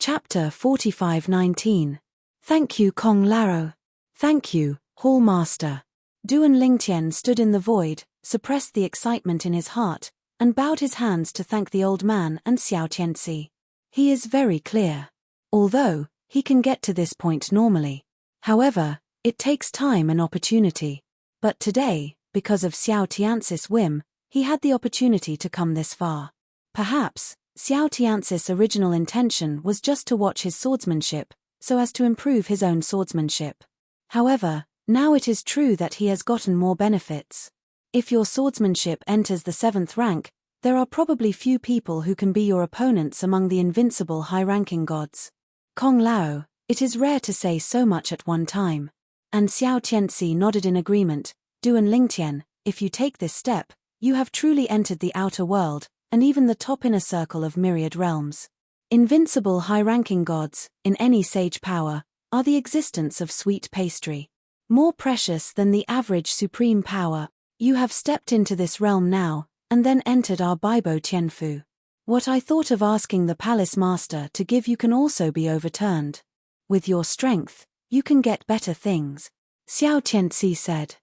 Chapter 45:19. Thank you, Kong Laro. Thank you, Hall Master. Duan Lingtian stood in the void, suppressed the excitement in his heart, and bowed his hands to thank the old man and Xiao Tianci. He is very clear. Although, he can get to this point normally. However, it takes time and opportunity. But today, because of Xiao Tianci's whim, he had the opportunity to come this far. Perhaps, Xiao Tianci's original intention was just to watch his swordsmanship, so as to improve his own swordsmanship. However, now it is true that he has gotten more benefits. If your swordsmanship enters the 7th rank, there are probably few people who can be your opponents among the invincible high-ranking gods. Kong Lao, it is rare to say so much at one time. And Xiao Tianci nodded in agreement. Duan Lingtian, if you take this step, you have truly entered the outer world, and even the top inner circle of myriad realms. Invincible high-ranking gods, in any sage power, are the existence of sweet pastry. More precious than the average supreme power. You have stepped into this realm now, and then entered our Baibo Tianfu. What I thought of asking the palace master to give you can also be overturned. With your strength, you can get better things, Xiao Tianci said.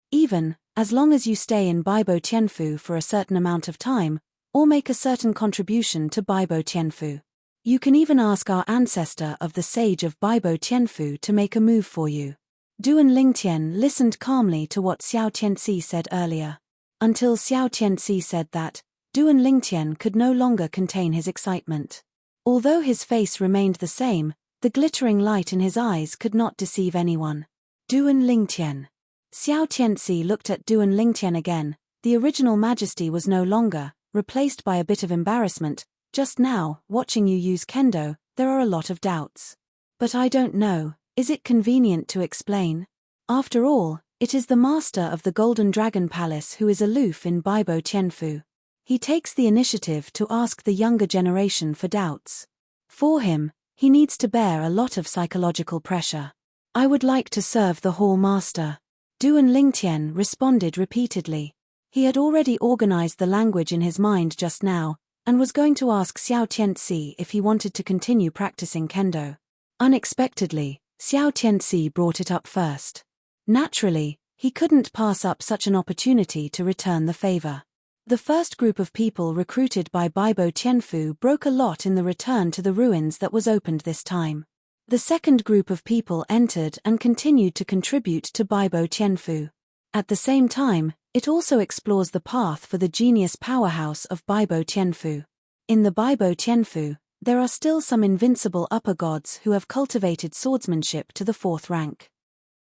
Even, as long as you stay in Baibo Tianfu for a certain amount of time, or make a certain contribution to Baibo Tianfu. You can even ask our ancestor of the sage of Baibo Tianfu to make a move for you. Duan Lingtian listened calmly to what Xiao Tianci said earlier. Until Xiao Tianci said that, Duan Lingtian could no longer contain his excitement. Although his face remained the same, the glittering light in his eyes could not deceive anyone. Duan Lingtian. Xiao Tianci looked at Duan Lingtian again. The original majesty was no longer, replaced by a bit of embarrassment. Just now, watching you use kendo, there are a lot of doubts. But I don't know, is it convenient to explain? After all, it is the master of the Golden Dragon Palace who is aloof in Baibo Tianfu. He takes the initiative to ask the younger generation for doubts. For him, he needs to bear a lot of psychological pressure. I would like to serve the Hall Master. Duan Lingtian responded repeatedly. He had already organized the language in his mind just now, and was going to ask Xiao Tianci if he wanted to continue practicing kendo. Unexpectedly, Xiao Tianci brought it up first. Naturally, he couldn't pass up such an opportunity to return the favor. The first group of people recruited by Baibo Tianfu broke a lot in the return to the ruins that was opened this time. The second group of people entered and continued to contribute to Baibo Tianfu. At the same time, it also explores the path for the genius powerhouse of Baibo Tianfu. In the Baibo Tianfu, there are still some invincible upper gods who have cultivated swordsmanship to the 4th rank.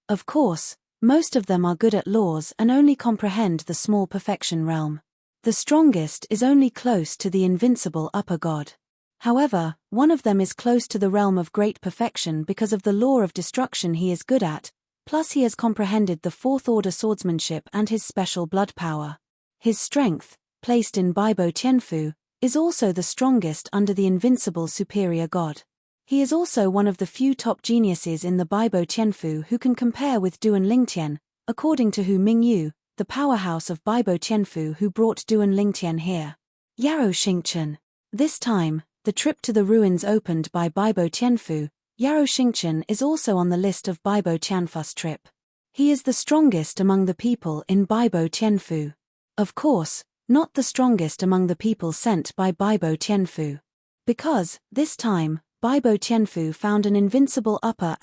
Of course, most of them are good at laws and only comprehend the small perfection realm. The strongest is only close to the invincible upper god. However, one of them is close to the realm of great perfection because of the law of destruction he is good at, plus he has comprehended the 4th order swordsmanship and his special blood power. His strength, placed in Baibo Tianfu, is also the strongest under the invincible superior god. He is also one of the few top geniuses in the Baibo Tianfu who can compare with Duan Lingtian, according to Hu Mingyu, the powerhouse of Baibo Tianfu who brought Duan Lingtian here. Yarou Xingchen. This time, the trip to the ruins opened by Baibo Tianfu, Yarou Xingchen is also on the list of Baibo Tianfu's trip. He is the strongest among the people in Baibo Tianfu. Of course, not the strongest among the people sent by Baibo Tianfu. Because, this time, Baibo Tianfu found an invincible upper *****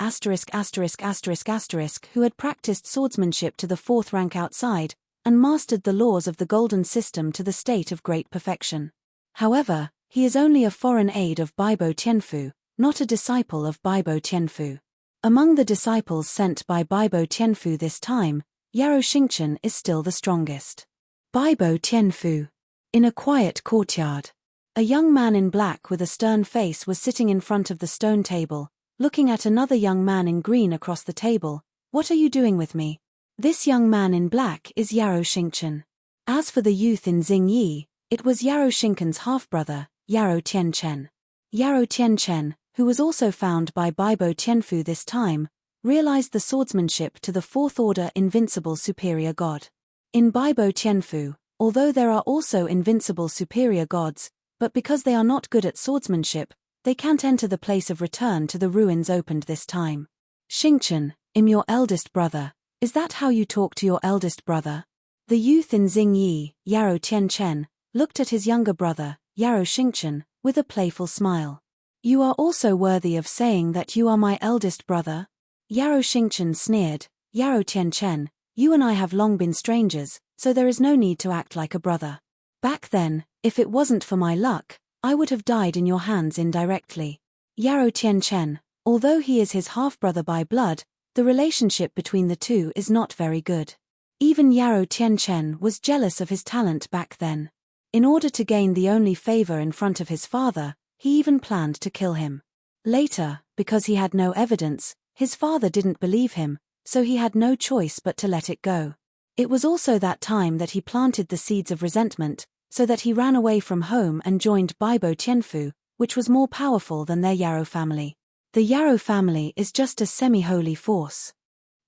who had practiced swordsmanship to the 4th rank outside, and mastered the laws of the golden system to the state of great perfection. However, he is only a foreign aide of Baibo Tianfu, not a disciple of Baibo Tianfu. Among the disciples sent by Baibo Tianfu this time, Yarou Xingchen is still the strongest. Baibo Tianfu. In a quiet courtyard. A young man in black with a stern face was sitting in front of the stone table, looking at another young man in green across the table. What are you doing with me? This young man in black is Yarou Xingchen. As for the youth in Xingyi, it was Yarou Xingchen's half-brother, Yarou Tianchen. Yarou Tianchen, who was also found by Baibo Tianfu this time, realized the swordsmanship to the 4th order invincible superior god. In Baibo Tianfu, although there are also invincible superior gods, but because they are not good at swordsmanship, they can't enter the place of return to the ruins opened this time. Xingchen, I'm your eldest brother. Is that how you talk to your eldest brother? The youth in Xingyi, Yarou Tianchen, looked at his younger brother, Yarou Xingchen, with a playful smile. You are also worthy of saying that you are my eldest brother? Yarou Xingchen sneered. Yarou Tianchen, you and I have long been strangers, so there is no need to act like a brother. Back then, if it wasn't for my luck, I would have died in your hands indirectly. Yarou Tianchen, although he is his half-brother by blood, the relationship between the two is not very good. Even Yarou Tianchen was jealous of his talent back then. In order to gain the only favor in front of his father, he even planned to kill him. Later, because he had no evidence, his father didn't believe him, so he had no choice but to let it go. It was also that time that he planted the seeds of resentment, so that he ran away from home and joined Baibo Tianfu, which was more powerful than their Yarou family. The Yarou family is just a semi-holy force.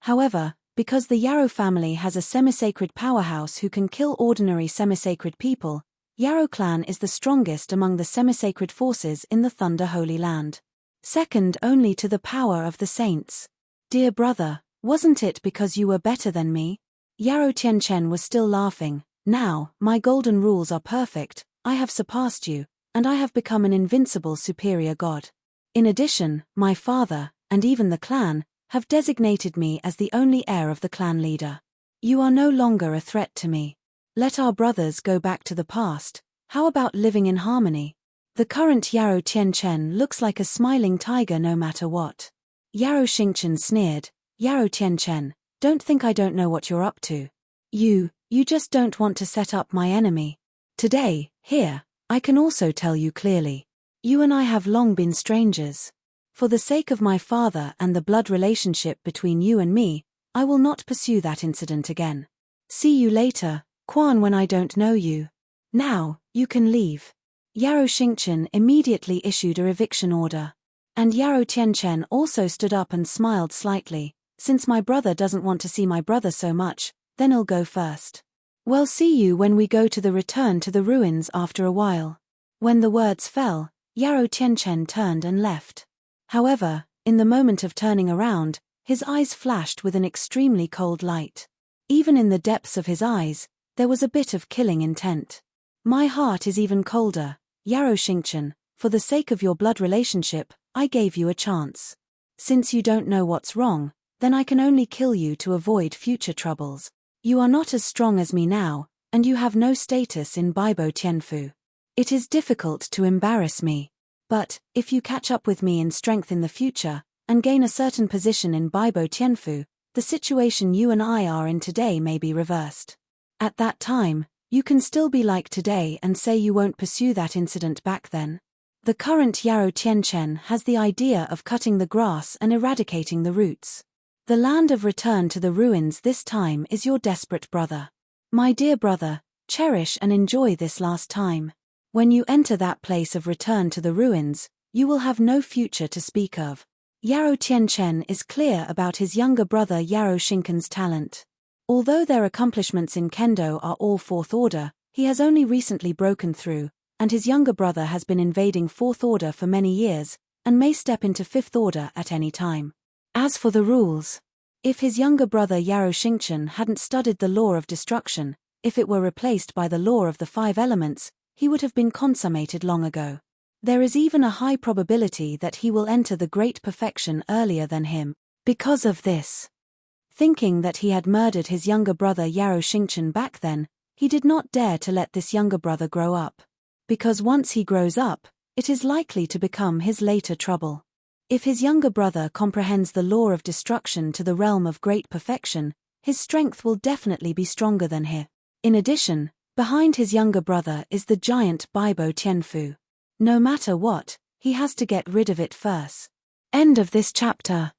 However, because the Yarou family has a semi-sacred powerhouse who can kill ordinary semi-sacred people, Yarou clan is the strongest among the semi-sacred forces in the Thunder Holy Land. Second only to the power of the saints. Dear brother, wasn't it because you were better than me? Yarou Tianchen was still laughing. Now, my golden rules are perfect, I have surpassed you, and I have become an invincible superior god. In addition, my father, and even the clan, have designated me as the only heir of the clan leader. You are no longer a threat to me. Let our brothers go back to the past. How about living in harmony? The current Yarou Tianchen looks like a smiling tiger no matter what. Yarou Xingchen sneered. Yarou Tianchen, don't think I don't know what you're up to. You just don't want to set up my enemy. Today, here, I can also tell you clearly. You and I have long been strangers. For the sake of my father and the blood relationship between you and me, I will not pursue that incident again. See you later, Quan, when I don't know you. Now, you can leave. Yarou Xingchen immediately issued a eviction order. And Yarou Tianchen also stood up and smiled slightly. Since my brother doesn't want to see my brother so much, then I'll go first. Well, see you when we go to the return to the ruins after a while. When the words fell, Yarou Tianchen turned and left. However, in the moment of turning around, his eyes flashed with an extremely cold light. Even in the depths of his eyes, there was a bit of killing intent. My heart is even colder, Yarou Xingchen, for the sake of your blood relationship, I gave you a chance. Since you don't know what's wrong, then I can only kill you to avoid future troubles. You are not as strong as me now, and you have no status in Baibo Tianfu. It is difficult to embarrass me. But, if you catch up with me in strength in the future, and gain a certain position in Baibo Tianfu, the situation you and I are in today may be reversed. At that time, you can still be like today and say you won't pursue that incident back then. The current Yarou Tianchen has the idea of cutting the grass and eradicating the roots. The land of return to the ruins this time is your desperate brother. My dear brother, cherish and enjoy this last time. When you enter that place of return to the ruins, you will have no future to speak of. Yarou Tianchen is clear about his younger brother Yarou Xingchen's talent. Although their accomplishments in Kendo are all Fourth Order, he has only recently broken through, and his younger brother has been invading Fourth Order for many years, and may step into Fifth Order at any time. As for the rules, if his younger brother Yarou Xingchen hadn't studied the law of destruction, if it were replaced by the law of the 5 elements, he would have been consummated long ago. There is even a high probability that he will enter the great perfection earlier than him. Because of this, thinking that he had murdered his younger brother Yarou Xingchen back then, he did not dare to let this younger brother grow up. Because once he grows up, it is likely to become his later trouble. If his younger brother comprehends the law of destruction to the realm of great perfection, his strength will definitely be stronger than his. In addition, behind his younger brother is the giant Baibo Tianfu. No matter what, he has to get rid of it first. End of this chapter.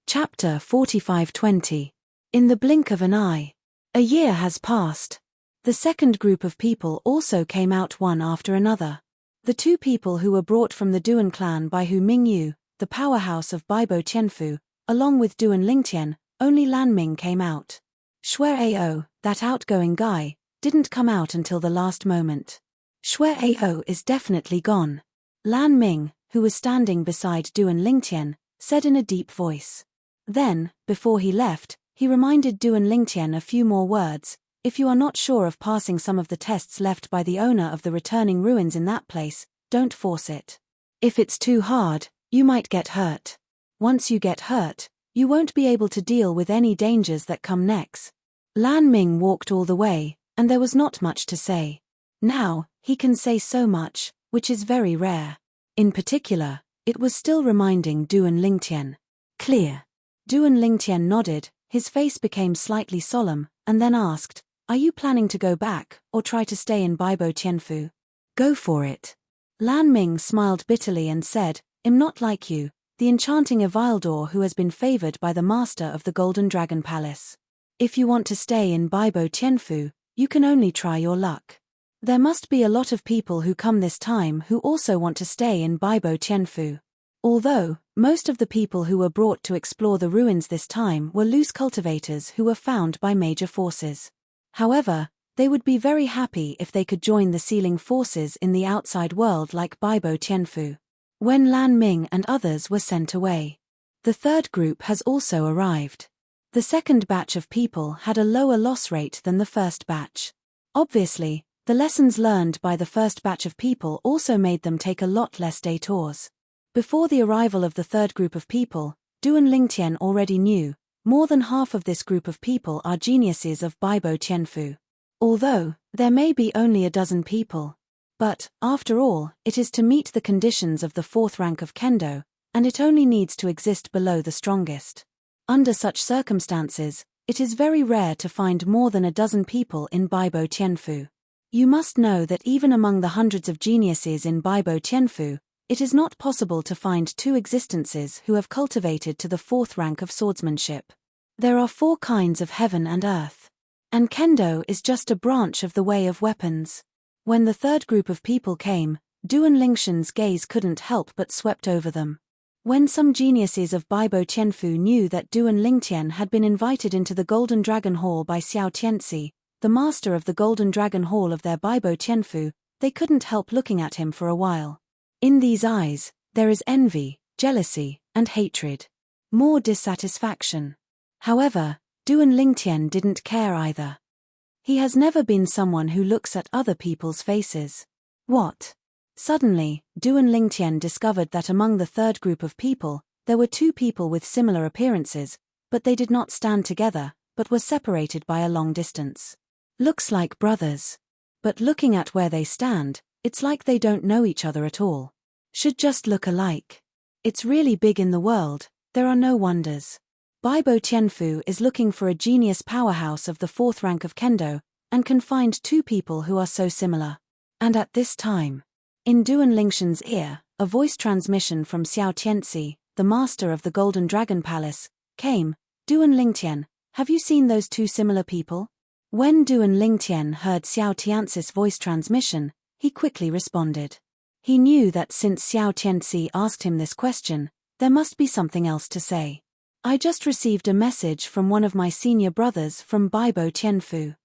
Chapter 45-20. In the blink of an eye. A year has passed. The second group of people also came out one after another. The 2 people who were brought from the Duan clan by Hu Mingyu, the powerhouse of Baibo Tianfu, along with Duan Lingtian, only Lan Ming came out. Shui Ao, that outgoing guy, didn't come out until the last moment. Shui Ao is definitely gone. Lan Ming, who was standing beside Duan Lingtian, said in a deep voice. Then, before he left, he reminded Duan Lingtian a few more words. If you are not sure of passing some of the tests left by the owner of the returning ruins in that place, don't force it. If it's too hard, you might get hurt. Once you get hurt, you won't be able to deal with any dangers that come next. Lan Ming walked all the way, and there was not much to say. Now, he can say so much, which is very rare. In particular, it was still reminding Duan Lingtian. Clear. Duan Lingtian nodded, his face became slightly solemn, and then asked, "Are you planning to go back, or try to stay in Baibo Tianfu?" "Go for it." Lan Ming smiled bitterly and said, "I'm not like you, the enchanting Evildor who has been favored by the master of the Golden Dragon Palace. If you want to stay in Baibo Tianfu, you can only try your luck. There must be a lot of people who come this time who also want to stay in Baibo Tianfu. Although, most of the people who were brought to explore the ruins this time were loose cultivators who were found by major forces. However, they would be very happy if they could join the sealing forces in the outside world like Baibo Tianfu." When Lan Ming and others were sent away, the third group has also arrived. The second batch of people had a lower loss rate than the first batch. Obviously, the lessons learned by the first batch of people also made them take a lot less detours. Before the arrival of the third group of people, Duan Lingtian already knew, more than half of this group of people are geniuses of Baibo Tianfu. Although, there may be only a dozen people. But, after all, it is to meet the conditions of the fourth rank of Kendo, and it only needs to exist below the strongest. Under such circumstances, it is very rare to find more than a dozen people in Baibo Tianfu. You must know that even among the hundreds of geniuses in Baibo Tianfu, it is not possible to find two existences who have cultivated to the fourth rank of swordsmanship. There are 4 kinds of heaven and earth. And Kendo is just a branch of the way of weapons. When the third group of people came, Duan Lingtian's gaze couldn't help but swept over them. When some geniuses of Baibo Tianfu knew that Duan Lingtian had been invited into the Golden Dragon Hall by Xiao Tianxi, the master of the Golden Dragon Hall of their Baibo Tianfu, they couldn't help looking at him for a while. In these eyes, there is envy, jealousy, and hatred. More dissatisfaction. However, Duan Lingtian didn't care either. He has never been someone who looks at other people's faces. What? Suddenly, Duan Lingtian discovered that among the third group of people, there were 2 people with similar appearances, but they did not stand together, but were separated by a long distance. Looks like brothers. But looking at where they stand, it's like they don't know each other at all. Should just look alike. It's really big in the world, there are no wonders. Baibo Tianfu is looking for a genius powerhouse of the 4th rank of Kendo, and can find 2 people who are so similar. And at this time, in Duan Lingtian's ear, a voice transmission from Xiao Tianxi, the master of the Golden Dragon Palace, came. "Duan Lingtian, have you seen those 2 similar people?" When Duan Lingtian heard Xiao Tianxi's voice transmission, he quickly responded. He knew that since Xiao Tianxi asked him this question, there must be something else to say. "I just received a message from one of my senior brothers from Baibo Tianfu.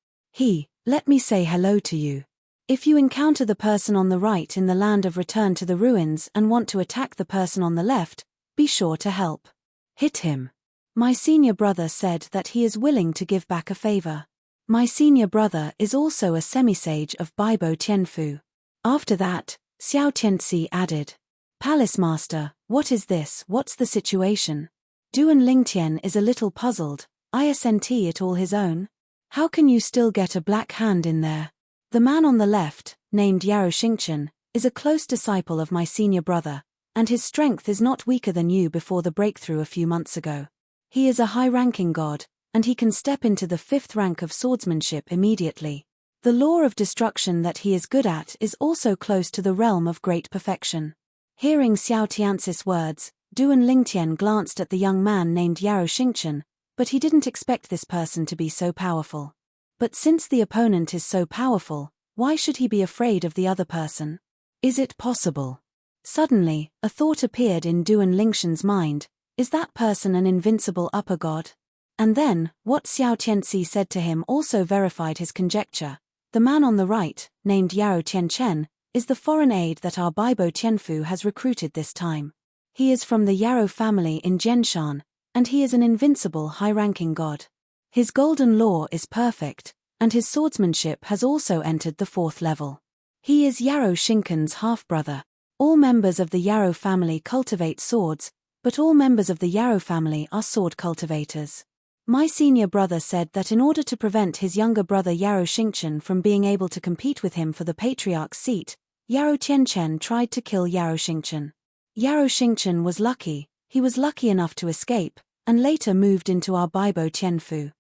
Let me say hello to you. If you encounter the person on the right in the land of return to the ruins and want to attack the person on the left, be sure to help. Hit him. My senior brother said that he is willing to give back a favor. My senior brother is also a semi-sage of Baibo Tianfu." After that, Xiao Tianxi added, "Palace Master, what is this? What's the situation?" Duan Lingtian is a little puzzled. "Isn't it all his own? How can you still get a black hand in there?" "The man on the left, named Yaro Xingchen, is a close disciple of my senior brother, and his strength is not weaker than you before the breakthrough a few months ago. He is a high-ranking god, and he can step into the 5th rank of swordsmanship immediately. The law of destruction that he is good at is also close to the realm of great perfection." Hearing Xiao Tianxi's words, Duan Lingtian glanced at the young man named Yaro Xingchen, but he didn't expect this person to be so powerful. But since the opponent is so powerful, why should he be afraid of the other person? Is it possible? Suddenly, a thought appeared in Duan Lingtian's mind. Is that person an invincible upper god? And then, what Xiao Tianxi said to him also verified his conjecture. The man on the right, named Yaro Tianchen, is the foreign aide that our Baibo Tianfu has recruited this time. He is from the Yarrow family in Zhenshan, and he is an invincible high-ranking god. His golden law is perfect, and his swordsmanship has also entered the 4th level. He is Yarrow Shinken's half-brother. All members of the Yarrow family cultivate swords, but all members of the Yarrow family are sword cultivators. My senior brother said that in order to prevent his younger brother Yarrow Shinchen from being able to compete with him for the patriarch's seat, Yarrow Tianchen tried to kill Yarrow Shinchen. Yarrow Shinchen was lucky, he was lucky enough to escape, and later moved into our Baibo Tianfu.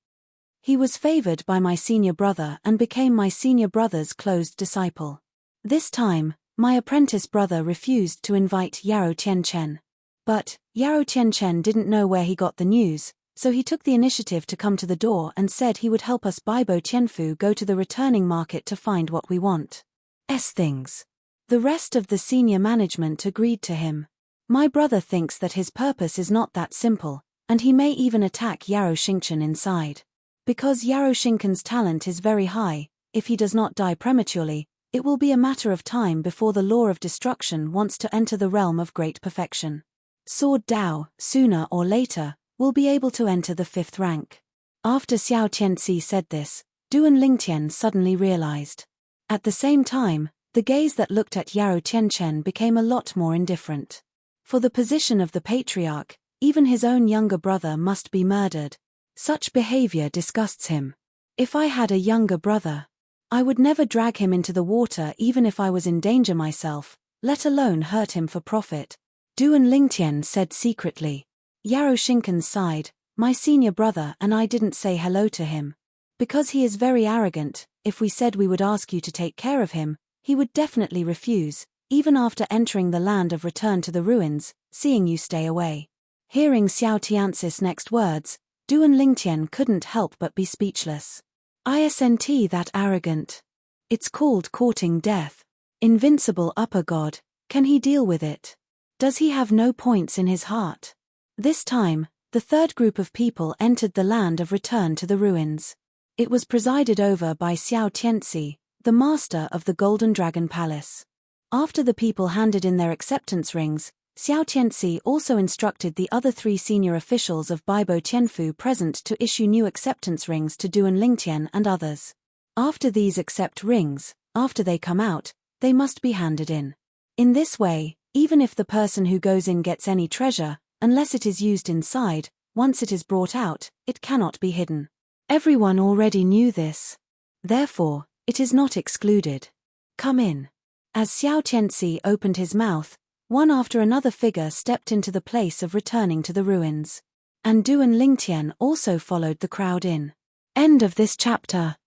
He was favored by my senior brother and became my senior brother's closed disciple. This time, my apprentice brother refused to invite Yarrow Tianchen. But Yarrow Tianchen didn't know where he got the news, so he took the initiative to come to the door and said he would help us Baibo Tianfu go to the returning market to find what we want. Things. The rest of the senior management agreed to him. My brother thinks that his purpose is not that simple, and he may even attack Yarrow Shinchen inside. Because Yarrow Shinken's talent is very high, if he does not die prematurely, it will be a matter of time before the law of destruction wants to enter the realm of great perfection. Sword Dao, sooner or later, will be able to enter the 5th rank. After Xiao Tianxi said this, Duan Lingtian suddenly realized. At the same time, the gaze that looked at Yarrow Tianchen became a lot more indifferent. For the position of the patriarch, even his own younger brother must be murdered. Such behavior disgusts him. If I had a younger brother, I would never drag him into the water even if I was in danger myself, let alone hurt him for profit. Duan Lingtian said secretly. Yarrow Shinken sighed, my senior brother and I didn't say hello to him. Because he is very arrogant, if we said we would ask you to take care of him, he would definitely refuse, even after entering the land of return to the ruins, seeing you stay away. Hearing Xiao Tianxi's next words, Duan Lingtian couldn't help but be speechless. Isn't that arrogant? It's called courting death. Invincible upper god, can he deal with it? Does he have no points in his heart? This time, the 3rd group of people entered the land of return to the ruins. It was presided over by Xiao Tianxi, the master of the Golden Dragon Palace. After the people handed in their acceptance rings, Xiao Tianxi also instructed the other 3 senior officials of Baibo Tianfu present to issue new acceptance rings to Duan Lingtian and others. After these accept rings, after they come out, they must be handed in. In this way, even if the person who goes in gets any treasure, unless it is used inside, once it is brought out, it cannot be hidden. Everyone already knew this. Therefore, it is not excluded. Come in. As Xiao Tianxi opened his mouth, one after another figure stepped into the place of returning to the ruins. And Duan Lingtian also followed the crowd in. End of this chapter.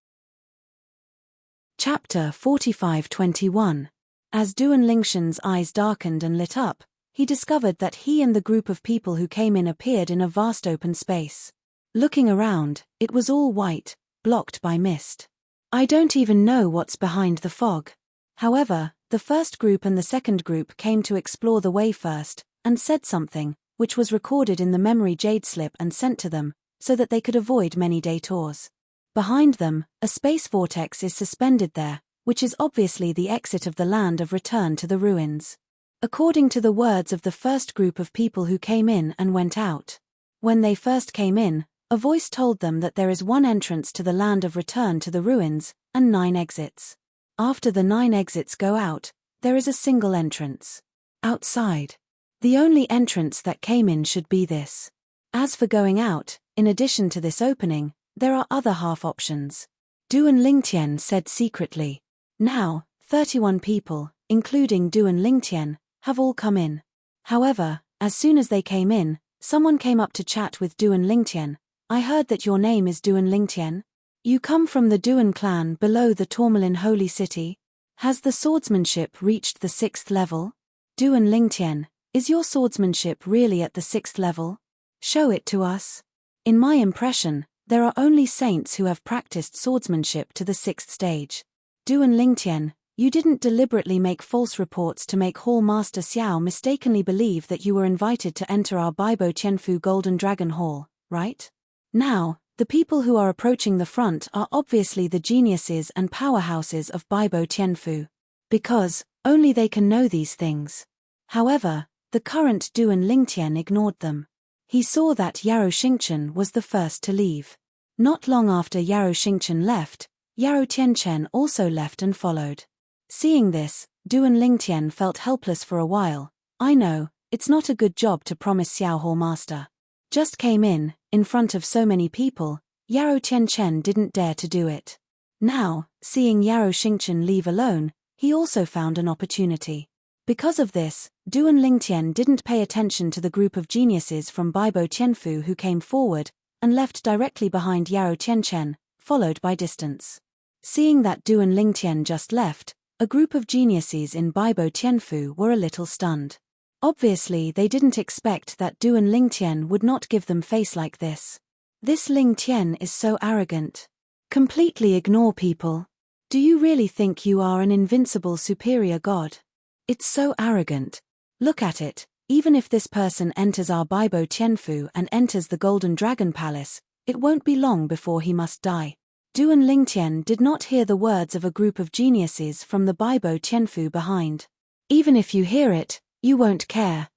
Chapter 45-21. As Duan Lingtian's eyes darkened and lit up, he discovered that he and the group of people who came in appeared in a vast open space. Looking around, it was all white, blocked by mist. I don't even know what's behind the fog. However, the first group and the second group came to explore the way first, and said something, which was recorded in the memory jade slip and sent to them, so that they could avoid many detours. Behind them, a space vortex is suspended there, which is obviously the exit of the land of return to the ruins. According to the words of the first group of people who came in and went out. When they first came in, a voice told them that there is one entrance to the land of return to the ruins, and 9 exits. After the 9 exits go out, there is a single entrance. Outside. The only entrance that came in should be this. As for going out, in addition to this opening, there are other half options. Duan Lingtian said secretly. Now, 31 people, including Duan Lingtian, have all come in. However, as soon as they came in, someone came up to chat with Duan Lingtian. I heard that your name is Duan Lingtian. You come from the Duan clan below the Tourmaline Holy City. Has the swordsmanship reached the 6th level? Duan Lingtian, is your swordsmanship really at the 6th level? Show it to us. In my impression, there are only saints who have practiced swordsmanship to the 6th stage. Duan Lingtian, you didn't deliberately make false reports to make Hall Master Xiao mistakenly believe that you were invited to enter our Baibo Tianfu Golden Dragon Hall, right? Now, the people who are approaching the front are obviously the geniuses and powerhouses of Baibo Tianfu. Because, Only they can know these things. However, the current Duan Lingtian ignored them. He saw that Yarou Xingchen was the first to leave. Not long after Yarou Xingchen left, Yarou Tianchen also left and followed. Seeing this, Duan Lingtian felt helpless for a while. I know, it's not a good job to promise Xiao Hall Master. Just came in front of so many people, Yarou Tianchen didn't dare to do it. Now, seeing Yarou Xingchen leave alone, he also found an opportunity. Because of this, Duan Lingtian didn't pay attention to the group of geniuses from Baibo Tianfu who came forward, and left directly behind Yarou Tianchen, followed by distance. Seeing that Duan Lingtian just left, a group of geniuses in Baibo Tianfu were a little stunned. Obviously they didn't expect that Duan Lingtian would not give them face like this. This Lingtian is so arrogant. Completely ignore people. Do you really think you are an invincible superior god? It's so arrogant. Look at it, even if this person enters our Baibo Tianfu and enters the Golden Dragon Palace, it won't be long before he must die. Duan Lingtian did not hear the words of a group of geniuses from the Baibo Tianfu behind. Even if you hear it, you won't care.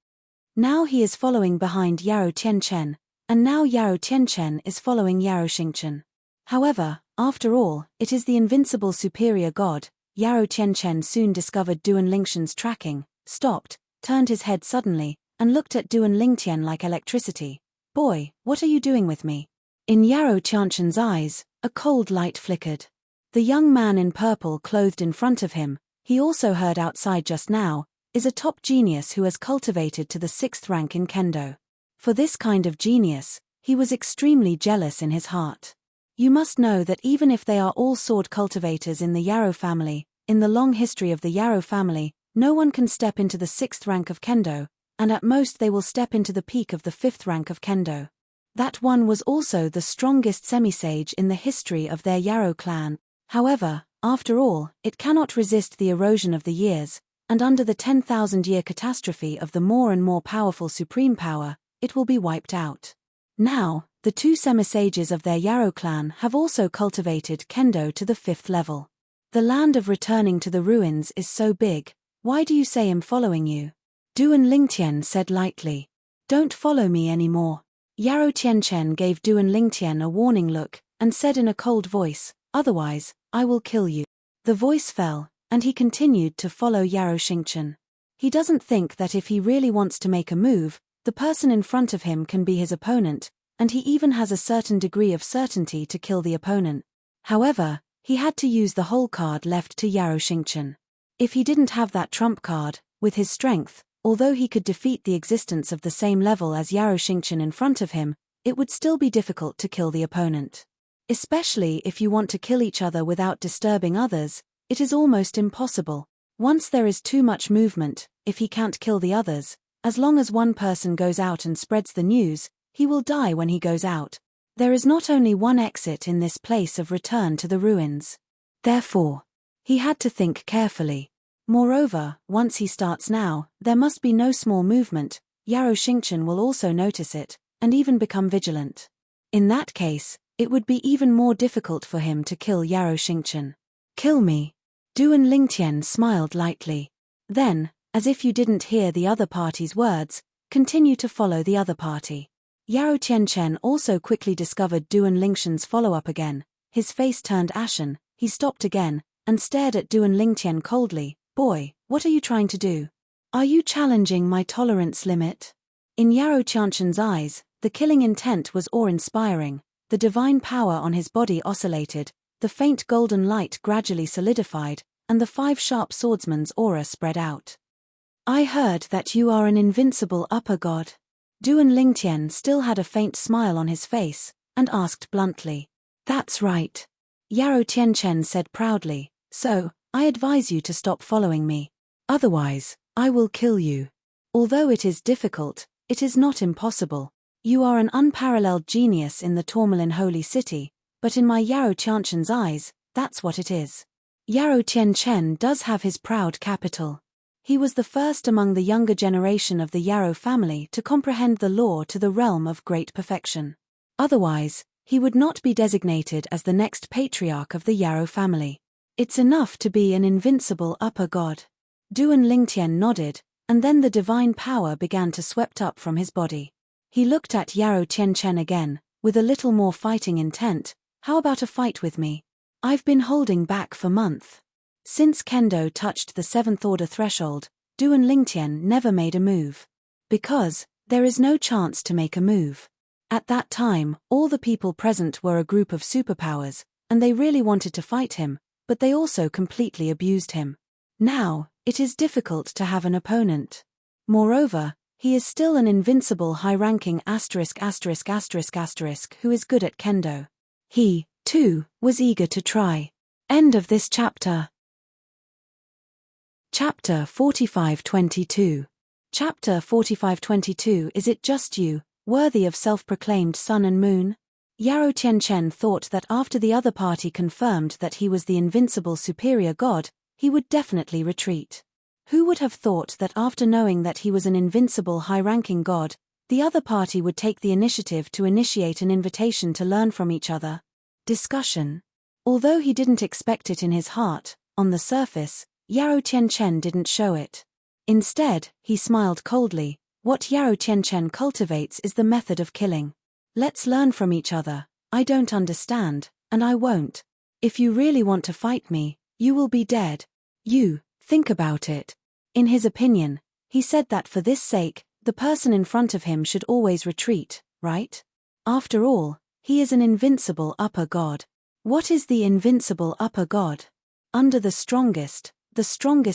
Now he is following behind Yarou Tianchen, and now Yarou Tianchen is following Yarou Xingchen. However, after all, it is the invincible superior god. Yarou Tianchen soon discovered Duan Lingtian's tracking, stopped, turned his head suddenly, and looked at Duan Lingtian like electricity. Boy, what are you doing with me? In Yarou Tianchen's eyes, a cold light flickered. The young man in purple clothed in front of him, he also heard outside just now, is a top genius who has cultivated to the 6th rank in Kendo. For this kind of genius, he was extremely jealous in his heart. You must know that even if they are all sword cultivators in the Yarou family, in the long history of the Yarou family, no one can step into the 6th rank of Kendo, and at most they will step into the peak of the 5th rank of Kendo. That one was also the strongest semi-sage in the history of their Yarou clan. However, after all, it cannot resist the erosion of the years, and under the 10,000-year catastrophe of the more and more powerful supreme power, it will be wiped out. Now, the 2 semi-sages of their Yarou clan have also cultivated Kendo to the 5th level. The land of returning to the ruins is so big, why do you say I'm following you? Duan Lingtian said lightly. Don't follow me anymore. Yarou Tianchen gave Duan Lingtian a warning look, and said in a cold voice, otherwise, I will kill you. The voice fell, and he continued to follow Yarou Xingchen. He doesn't think that if he really wants to make a move, the person in front of him can be his opponent, and he even has a certain degree of certainty to kill the opponent. However, he had to use the whole card left to Yarou Xingchen. If he didn't have that trump card, with his strength, although he could defeat the existence of the same level as Yarou Xingchen in front of him, it would still be difficult to kill the opponent. Especially if you want to kill each other without disturbing others, it is almost impossible. Once there is too much movement, if he can't kill the others, as long as one person goes out and spreads the news, he will die when he goes out. There is not only one exit in this place of return to the ruins. Therefore, he had to think carefully. Moreover, once he starts now, there must be no small movement. Yarou Xingchen will also notice it, and even become vigilant. In that case, it would be even more difficult for him to kill Yarou Xingchen. Kill me. Duan Lingtian smiled lightly. Then, as if you didn't hear the other party's words, continue to follow the other party. Yarou Tianchen also quickly discovered Duan Lingtian's follow-up again. His face turned ashen, he stopped again, and stared at Duan Lingtian coldly. Boy, what are you trying to do? Are you challenging my tolerance limit? In Yarou Tianchen's eyes, the killing intent was awe-inspiring. The divine power on his body oscillated, the faint golden light gradually solidified, and the 5 sharp swordsman's aura spread out. I heard that you are an invincible upper god. Duan Lingtian still had a faint smile on his face, and asked bluntly. That's right. Yarou Tianchen said proudly, so, I advise you to stop following me. Otherwise, I will kill you. Although it is difficult, it is not impossible. You are an unparalleled genius in the Tourmaline Holy City, but in my Yarou Tianchen's eyes, that's what it is. Yarou Tianchen does have his proud capital. He was the first among the younger generation of the Yarou family to comprehend the law to the realm of great perfection. Otherwise, he would not be designated as the next patriarch of the Yarou family. It's enough to be an invincible upper god. Duan Lingtian nodded, and then the divine power began to swept up from his body. He looked at Yarrow Chen again, with a little more fighting intent. How about a fight with me? I've been holding back for months. Since Kendo touched the 7th order threshold, Duan Lingtian never made a move. Because there is no chance to make a move. At that time, all the people present were a group of superpowers, and they really wanted to fight him, but they also completely abused him. Now, it is difficult to have an opponent. Moreover, he is still an invincible high-ranking ***** who is good at Kendo. He, too, was eager to try. End of this chapter. Chapter 45:22. Chapter 45:22. Is it just you, worthy of self-proclaimed sun and moon? Yarrow Chen thought that after the other party confirmed that he was the invincible superior god, he would definitely retreat. Who would have thought that after knowing that he was an invincible high-ranking god, the other party would take the initiative to initiate an invitation to learn from each other? Discussion. Although he didn't expect it in his heart, on the surface, Yarrow Chen didn't show it. Instead, he smiled coldly. What Yarrow Chen cultivates is the method of killing. Let's learn from each other. I don't understand, and I won't. If you really want to fight me, you will be dead. You, think about it. In his opinion, he said that for this sake, the person in front of him should always retreat, right? After all, he is an invincible upper god. What is the invincible upper god? Under the strongest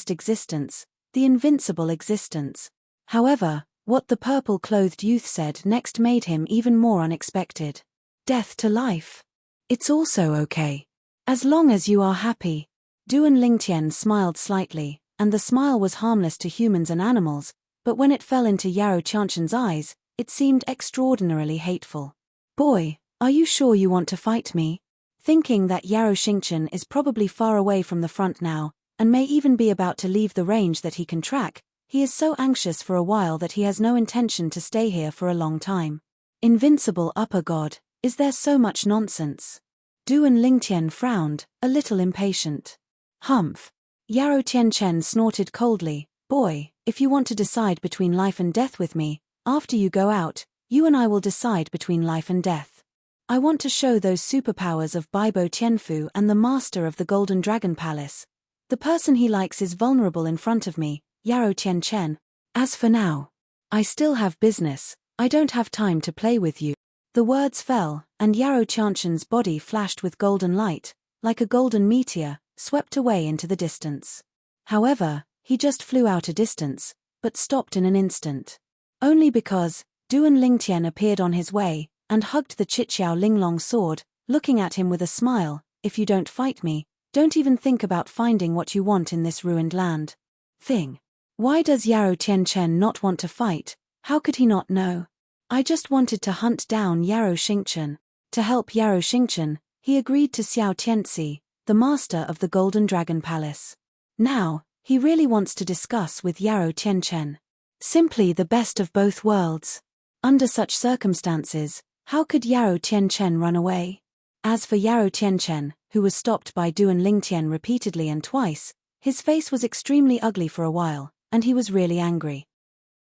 existence, the invincible existence. However, what the purple-clothed youth said next made him even more unexpected. Death to life. It's also okay. As long as you are happy. Duan Lingtian smiled slightly, and the smile was harmless to humans and animals, but when it fell into Yarrow Chanchen's eyes, it seemed extraordinarily hateful. Boy, are you sure you want to fight me? Thinking that Yarrow Xingchen is probably far away from the front now, and may even be about to leave the range that he can track, he is so anxious for a while that he has no intention to stay here for a long time. Invincible upper god, is there so much nonsense? Duan Lingtian frowned, a little impatient. Humph. Yarrow Chen snorted coldly. Boy, if you want to decide between life and death with me, after you go out, you and I will decide between life and death. I want to show those superpowers of Baibo Tianfu and the master of the Golden Dragon Palace. The person he likes is vulnerable in front of me, Yarrow Chen. As for now, I still have business. I don't have time to play with you. The words fell, and Yarrow Chanchen's body flashed with golden light, like a golden meteor, swept away into the distance. However, he just flew out a distance, but stopped in an instant. Only because Duan Lingtian appeared on his way, and hugged the Chiqiao Linglong sword, looking at him with a smile. If you don't fight me, don't even think about finding what you want in this ruined land. Thing. Why does Yarrow Chen not want to fight? How could he not know? I just wanted to hunt down Yarrow Xingchen. To help Yarrow Xingchen, he agreed to Xiao Tianzi, the master of the Golden Dragon Palace. Now, he really wants to discuss with Yarrow Chen. Simply the best of both worlds. Under such circumstances, how could Yarrow Chen run away? As for Yarrow Chen, who was stopped by Duan Lingtian repeatedly and twice, his face was extremely ugly for a while, and he was really angry.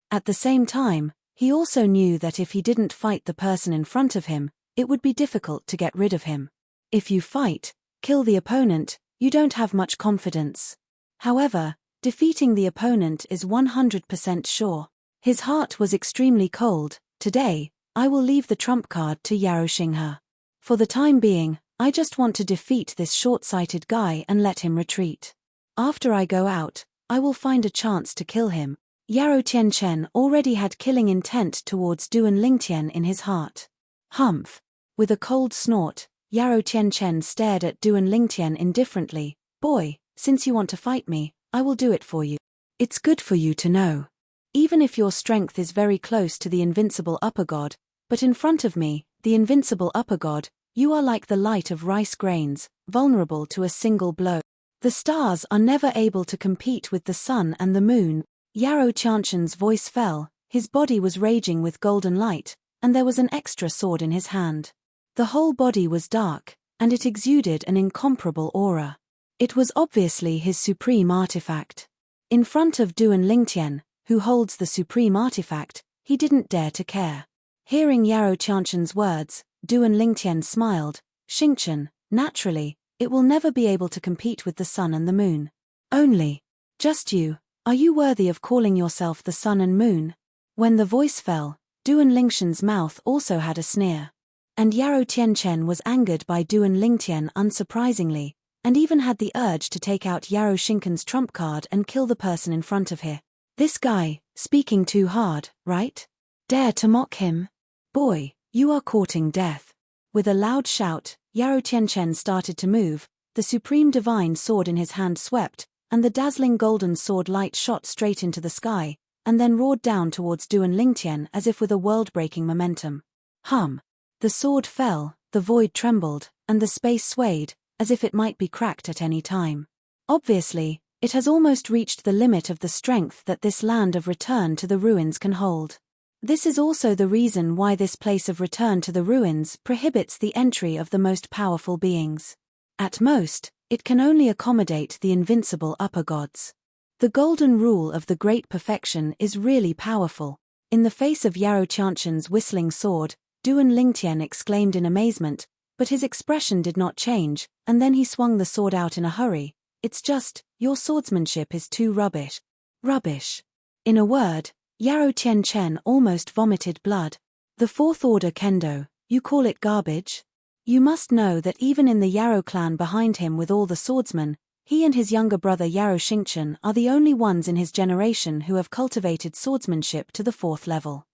At the same time, he also knew that if he didn't fight the person in front of him, it would be difficult to get rid of him. If you fight, kill the opponent, you don't have much confidence. However, defeating the opponent is 100% sure. His heart was extremely cold. Today, I will leave the trump card to Yarrow Xinghe. For the time being, I just want to defeat this short-sighted guy and let him retreat. After I go out, I will find a chance to kill him. Yarrow Chen already had killing intent towards Duan Lingtian in his heart. Humph. With a cold snort, Yarrow Chen stared at Duan Lingtian indifferently. Boy, since you want to fight me, I will do it for you. It's good for you to know. Even if your strength is very close to the invincible upper god, but in front of me, the invincible upper god, you are like the light of rice grains, vulnerable to a single blow. The stars are never able to compete with the sun and the moon. Yarrow Chanchen's voice fell, his body was raging with golden light, and there was an extra sword in his hand. The whole body was dark, and it exuded an incomparable aura. It was obviously his supreme artifact. In front of Duan Lingtian, who holds the supreme artifact, he didn't dare to care. Hearing Yarou Qianshen's words, Duan Lingtian smiled. Xingchen, naturally, it will never be able to compete with the sun and the moon. Only. Just you, are you worthy of calling yourself the sun and moon? When the voice fell, Duan Lingtian's mouth also had a sneer. And Yarou Qianchen was angered by Duan Lingtian unsurprisingly, and even had the urge to take out Yarou Xingchen's trump card and kill the person in front of her. This guy, speaking too hard, right? Dare to mock him? Boy, you are courting death. With a loud shout, Yarou Qianchen started to move, the supreme divine sword in his hand swept, and the dazzling golden sword light shot straight into the sky, and then roared down towards Duan Lingtian as if with a world-breaking momentum. Hum. The sword fell, the void trembled, and the space swayed, as if it might be cracked at any time. Obviously, it has almost reached the limit of the strength that this land of return to the ruins can hold. This is also the reason why this place of return to the ruins prohibits the entry of the most powerful beings. At most, it can only accommodate the invincible upper gods. The golden rule of the great perfection is really powerful. In the face of Yarou Qianshen's whistling sword, Duan Lingtian exclaimed in amazement, but his expression did not change, and then he swung the sword out in a hurry. It's just, your swordsmanship is too rubbish. Rubbish. In a word, Yarou Qianchen almost vomited blood. The fourth order kendo, you call it garbage? You must know that even in the Yarou clan behind him with all the swordsmen, he and his younger brother Yarou Xingchen are the only ones in his generation who have cultivated swordsmanship to the fourth level.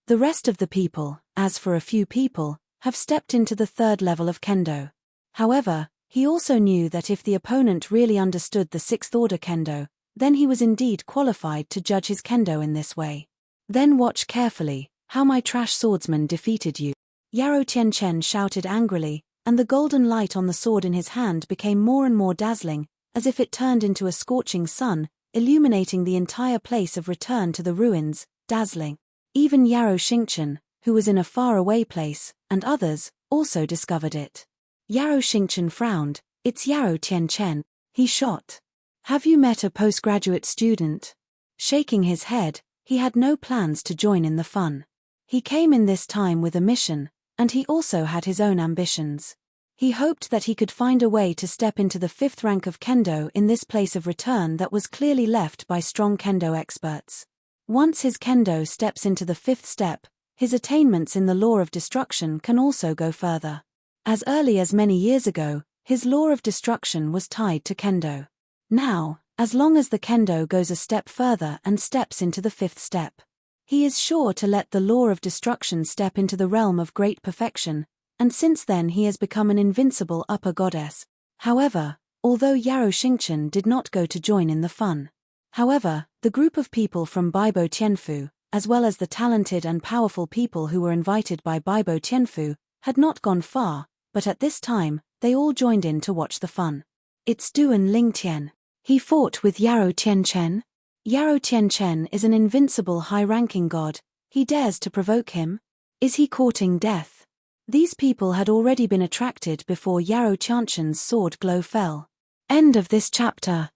The rest of the people, as for a few people, have stepped into the third level of kendo. However, he also knew that if the opponent really understood the sixth order kendo, then he was indeed qualified to judge his kendo in this way. Then watch carefully, how my trash swordsman defeated you. Yarou Qianchen shouted angrily, and the golden light on the sword in his hand became more and more dazzling, as if it turned into a scorching sun, illuminating the entire place of return to the ruins, dazzling. Even Yarou Xingchen, who was in a far-away place, and others, also discovered it. Yarou Xingchen frowned. It's Yarou Qianchen. He shot. Have you met a postgraduate student? Shaking his head, he had no plans to join in the fun. He came in this time with a mission, and he also had his own ambitions. He hoped that he could find a way to step into the fifth rank of kendo in this place of return that was clearly left by strong kendo experts. Once his kendo steps into the fifth step, his attainments in the law of destruction can also go further. As early as many years ago, his law of destruction was tied to kendo. Now, as long as the kendo goes a step further and steps into the fifth step, he is sure to let the law of destruction step into the realm of great perfection, and since then he has become an invincible upper goddess. However, although Yarou Xingchen did not go to join in the fun. However, the group of people from Baibo Tianfu, as well as the talented and powerful people who were invited by Baibo Tianfu, had not gone far, but at this time, they all joined in to watch the fun. It's Duan Lingtian. He fought with Yarou Qianchen. Yarou Qianchen is an invincible high-ranking god. He dares to provoke him? Is he courting death? These people had already been attracted before Yarou Qianshen's sword glow fell. End of this chapter.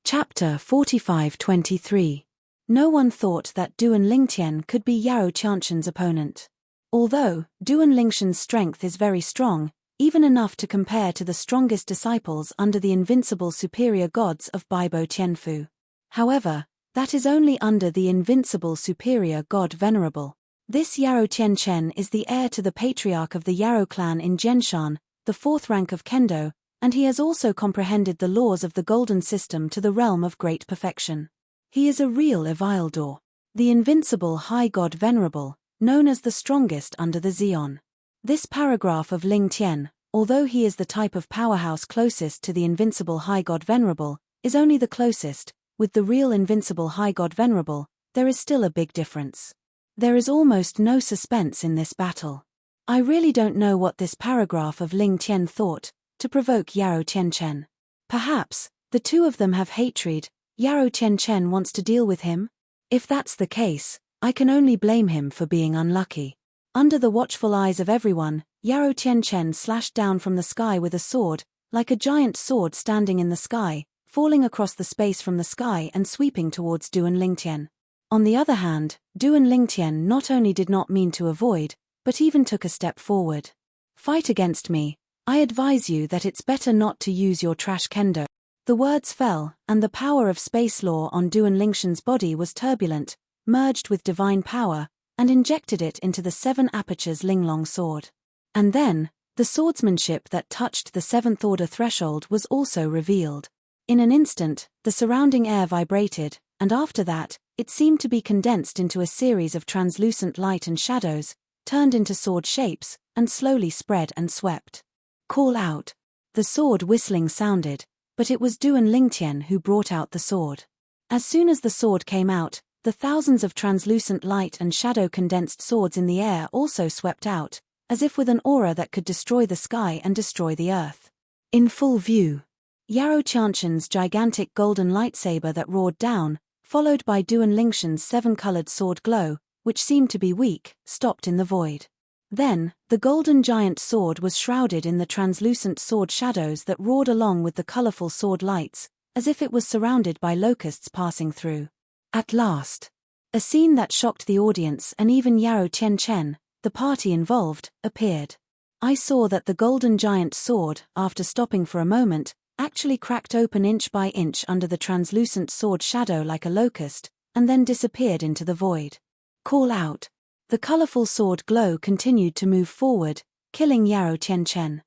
Chapter 45-23. No one thought that Duan Lingtian could be Yarou Qianshen's opponent. Although Duan Lingtian's strength is very strong, even enough to compare to the strongest disciples under the invincible superior gods of Baibo Tianfu. However, that is only under the invincible superior god Venerable. This Yarou Qianchen is the heir to the patriarch of the Yarou clan in Zhenshan, the fourth rank of kendo, and he has also comprehended the laws of the golden system to the realm of great perfection. He is a real Evildor. The invincible high god Venerable, known as the strongest under the Xion. This paragraph of Ling Tian, although he is the type of powerhouse closest to the invincible high god Venerable, is only the closest. With the real invincible high god Venerable, there is still a big difference. There is almost no suspense in this battle. I really don't know what this paragraph of Ling Tian thought, to provoke Yarou Qianchen. Perhaps, the two of them have hatred. Yarou Qianchen wants to deal with him? If that's the case, I can only blame him for being unlucky. Under the watchful eyes of everyone, Yarou Qianchen slashed down from the sky with a sword, like a giant sword standing in the sky, falling across the space from the sky and sweeping towards Duan Lingtian. On the other hand, Duan Lingtian not only did not mean to avoid, but even took a step forward. "Fight against me. I advise you that it's better not to use your trash kendo." The words fell, and the power of space law on Duan Lingtian's body was turbulent, merged with divine power, and injected it into the 7 apertures Linglong sword. And then, the swordsmanship that touched the 7th order threshold was also revealed. In an instant, the surrounding air vibrated, and after that, it seemed to be condensed into a series of translucent light and shadows, turned into sword shapes, and slowly spread and swept. "Call out." The sword whistling sounded, but it was Duan Lingtian who brought out the sword. As soon as the sword came out, the thousands of translucent light and shadow condensed swords in the air also swept out, as if with an aura that could destroy the sky and destroy the earth. In full view, Yarrow Chanchan's gigantic golden lightsaber that roared down, followed by Duan Lingtian's 7-colored sword glow, which seemed to be weak, stopped in the void. Then, the golden giant sword was shrouded in the translucent sword shadows that roared along with the colorful sword lights, as if it was surrounded by locusts passing through. At last, a scene that shocked the audience and even Yarrow Chen, the party involved, appeared. I saw that the golden giant sword, after stopping for a moment, actually cracked open inch by inch under the translucent sword shadow like a locust, and then disappeared into the void. "Call out." The colorful sword glow continued to move forward, killing Yarrow Chen.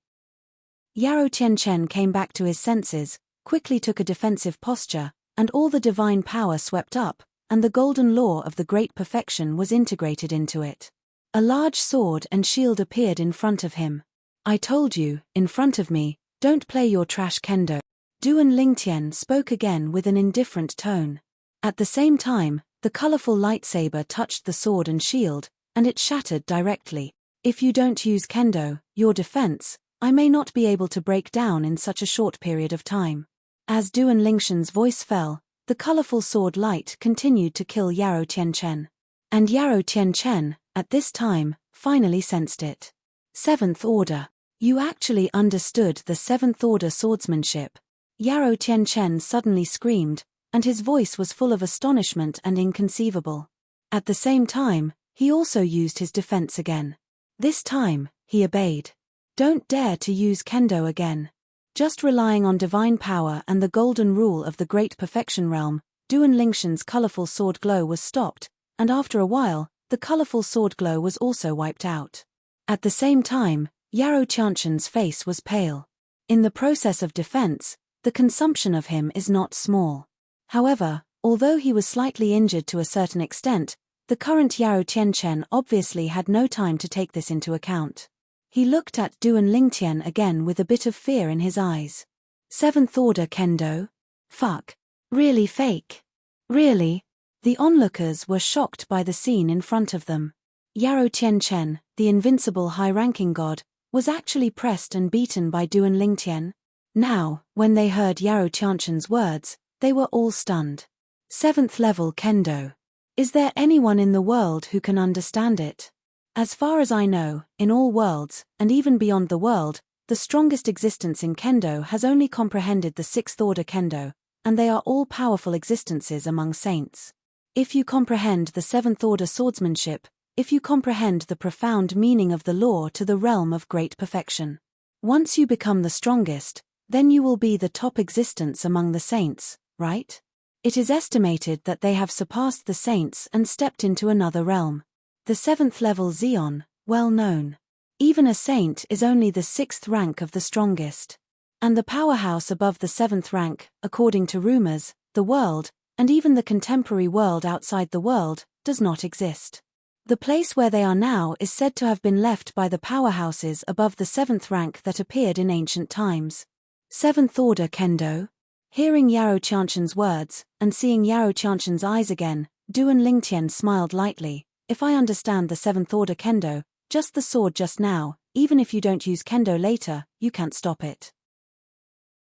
Yarrow Chen came back to his senses, quickly took a defensive posture, and all the divine power swept up, and the golden law of the great perfection was integrated into it. A large sword and shield appeared in front of him. "I told you, in front of me, don't play your trash kendo." Duan Lingtian spoke again with an indifferent tone. At the same time, the colorful lightsaber touched the sword and shield, and it shattered directly. "If you don't use kendo, your defense, I may not be able to break down in such a short period of time." As Duan Lingtian's voice fell, the colorful sword light continued to kill Yarrow Chen. And Yarrow Chen, at this time, finally sensed it. 7th Order. "You actually understood the 7th Order swordsmanship." Yarrow Chen suddenly screamed, and his voice was full of astonishment and inconceivable. At the same time, he also used his defense again. This time, he obeyed. "Don't dare to use kendo again." Just relying on divine power and the golden rule of the great perfection realm, Duan Lingtian's colorful sword glow was stopped, and after a while, the colorful sword glow was also wiped out. At the same time, Yarrow Chanchan's face was pale. In the process of defense, the consumption of him is not small. However, although he was slightly injured to a certain extent, the current Yarrow Chen obviously had no time to take this into account. He looked at Duan Lingtian again with a bit of fear in his eyes. 7th Order kendo? Fuck. Really fake? Really? The onlookers were shocked by the scene in front of them. Yarrow Chen, the invincible high-ranking god, was actually pressed and beaten by Duan Lingtian. Now, when they heard Yarrow Chanchan's words, they were all stunned. 7th level kendo. Is there anyone in the world who can understand it? As far as I know, in all worlds, and even beyond the world, the strongest existence in kendo has only comprehended the 6th Order kendo, and they are all powerful existences among saints. If you comprehend the 7th Order swordsmanship, if you comprehend the profound meaning of the law to the realm of great perfection, once you become the strongest, then you will be the top existence among the saints, right? It is estimated that they have surpassed the saints and stepped into another realm. The 7th level Xeon, well known. Even a saint is only the 6th rank of the strongest. And the powerhouse above the 7th rank, according to rumors, the world, and even the contemporary world outside the world, does not exist. The place where they are now is said to have been left by the powerhouses above the 7th rank that appeared in ancient times. 7th Order kendo? Hearing Yarrow Chanchan's words, and seeing Yarrow Chanchan's eyes again, Duan Lingtian smiled lightly. If I understand the 7th Order kendo, just the sword just now, even if you don't use kendo later, you can't stop it.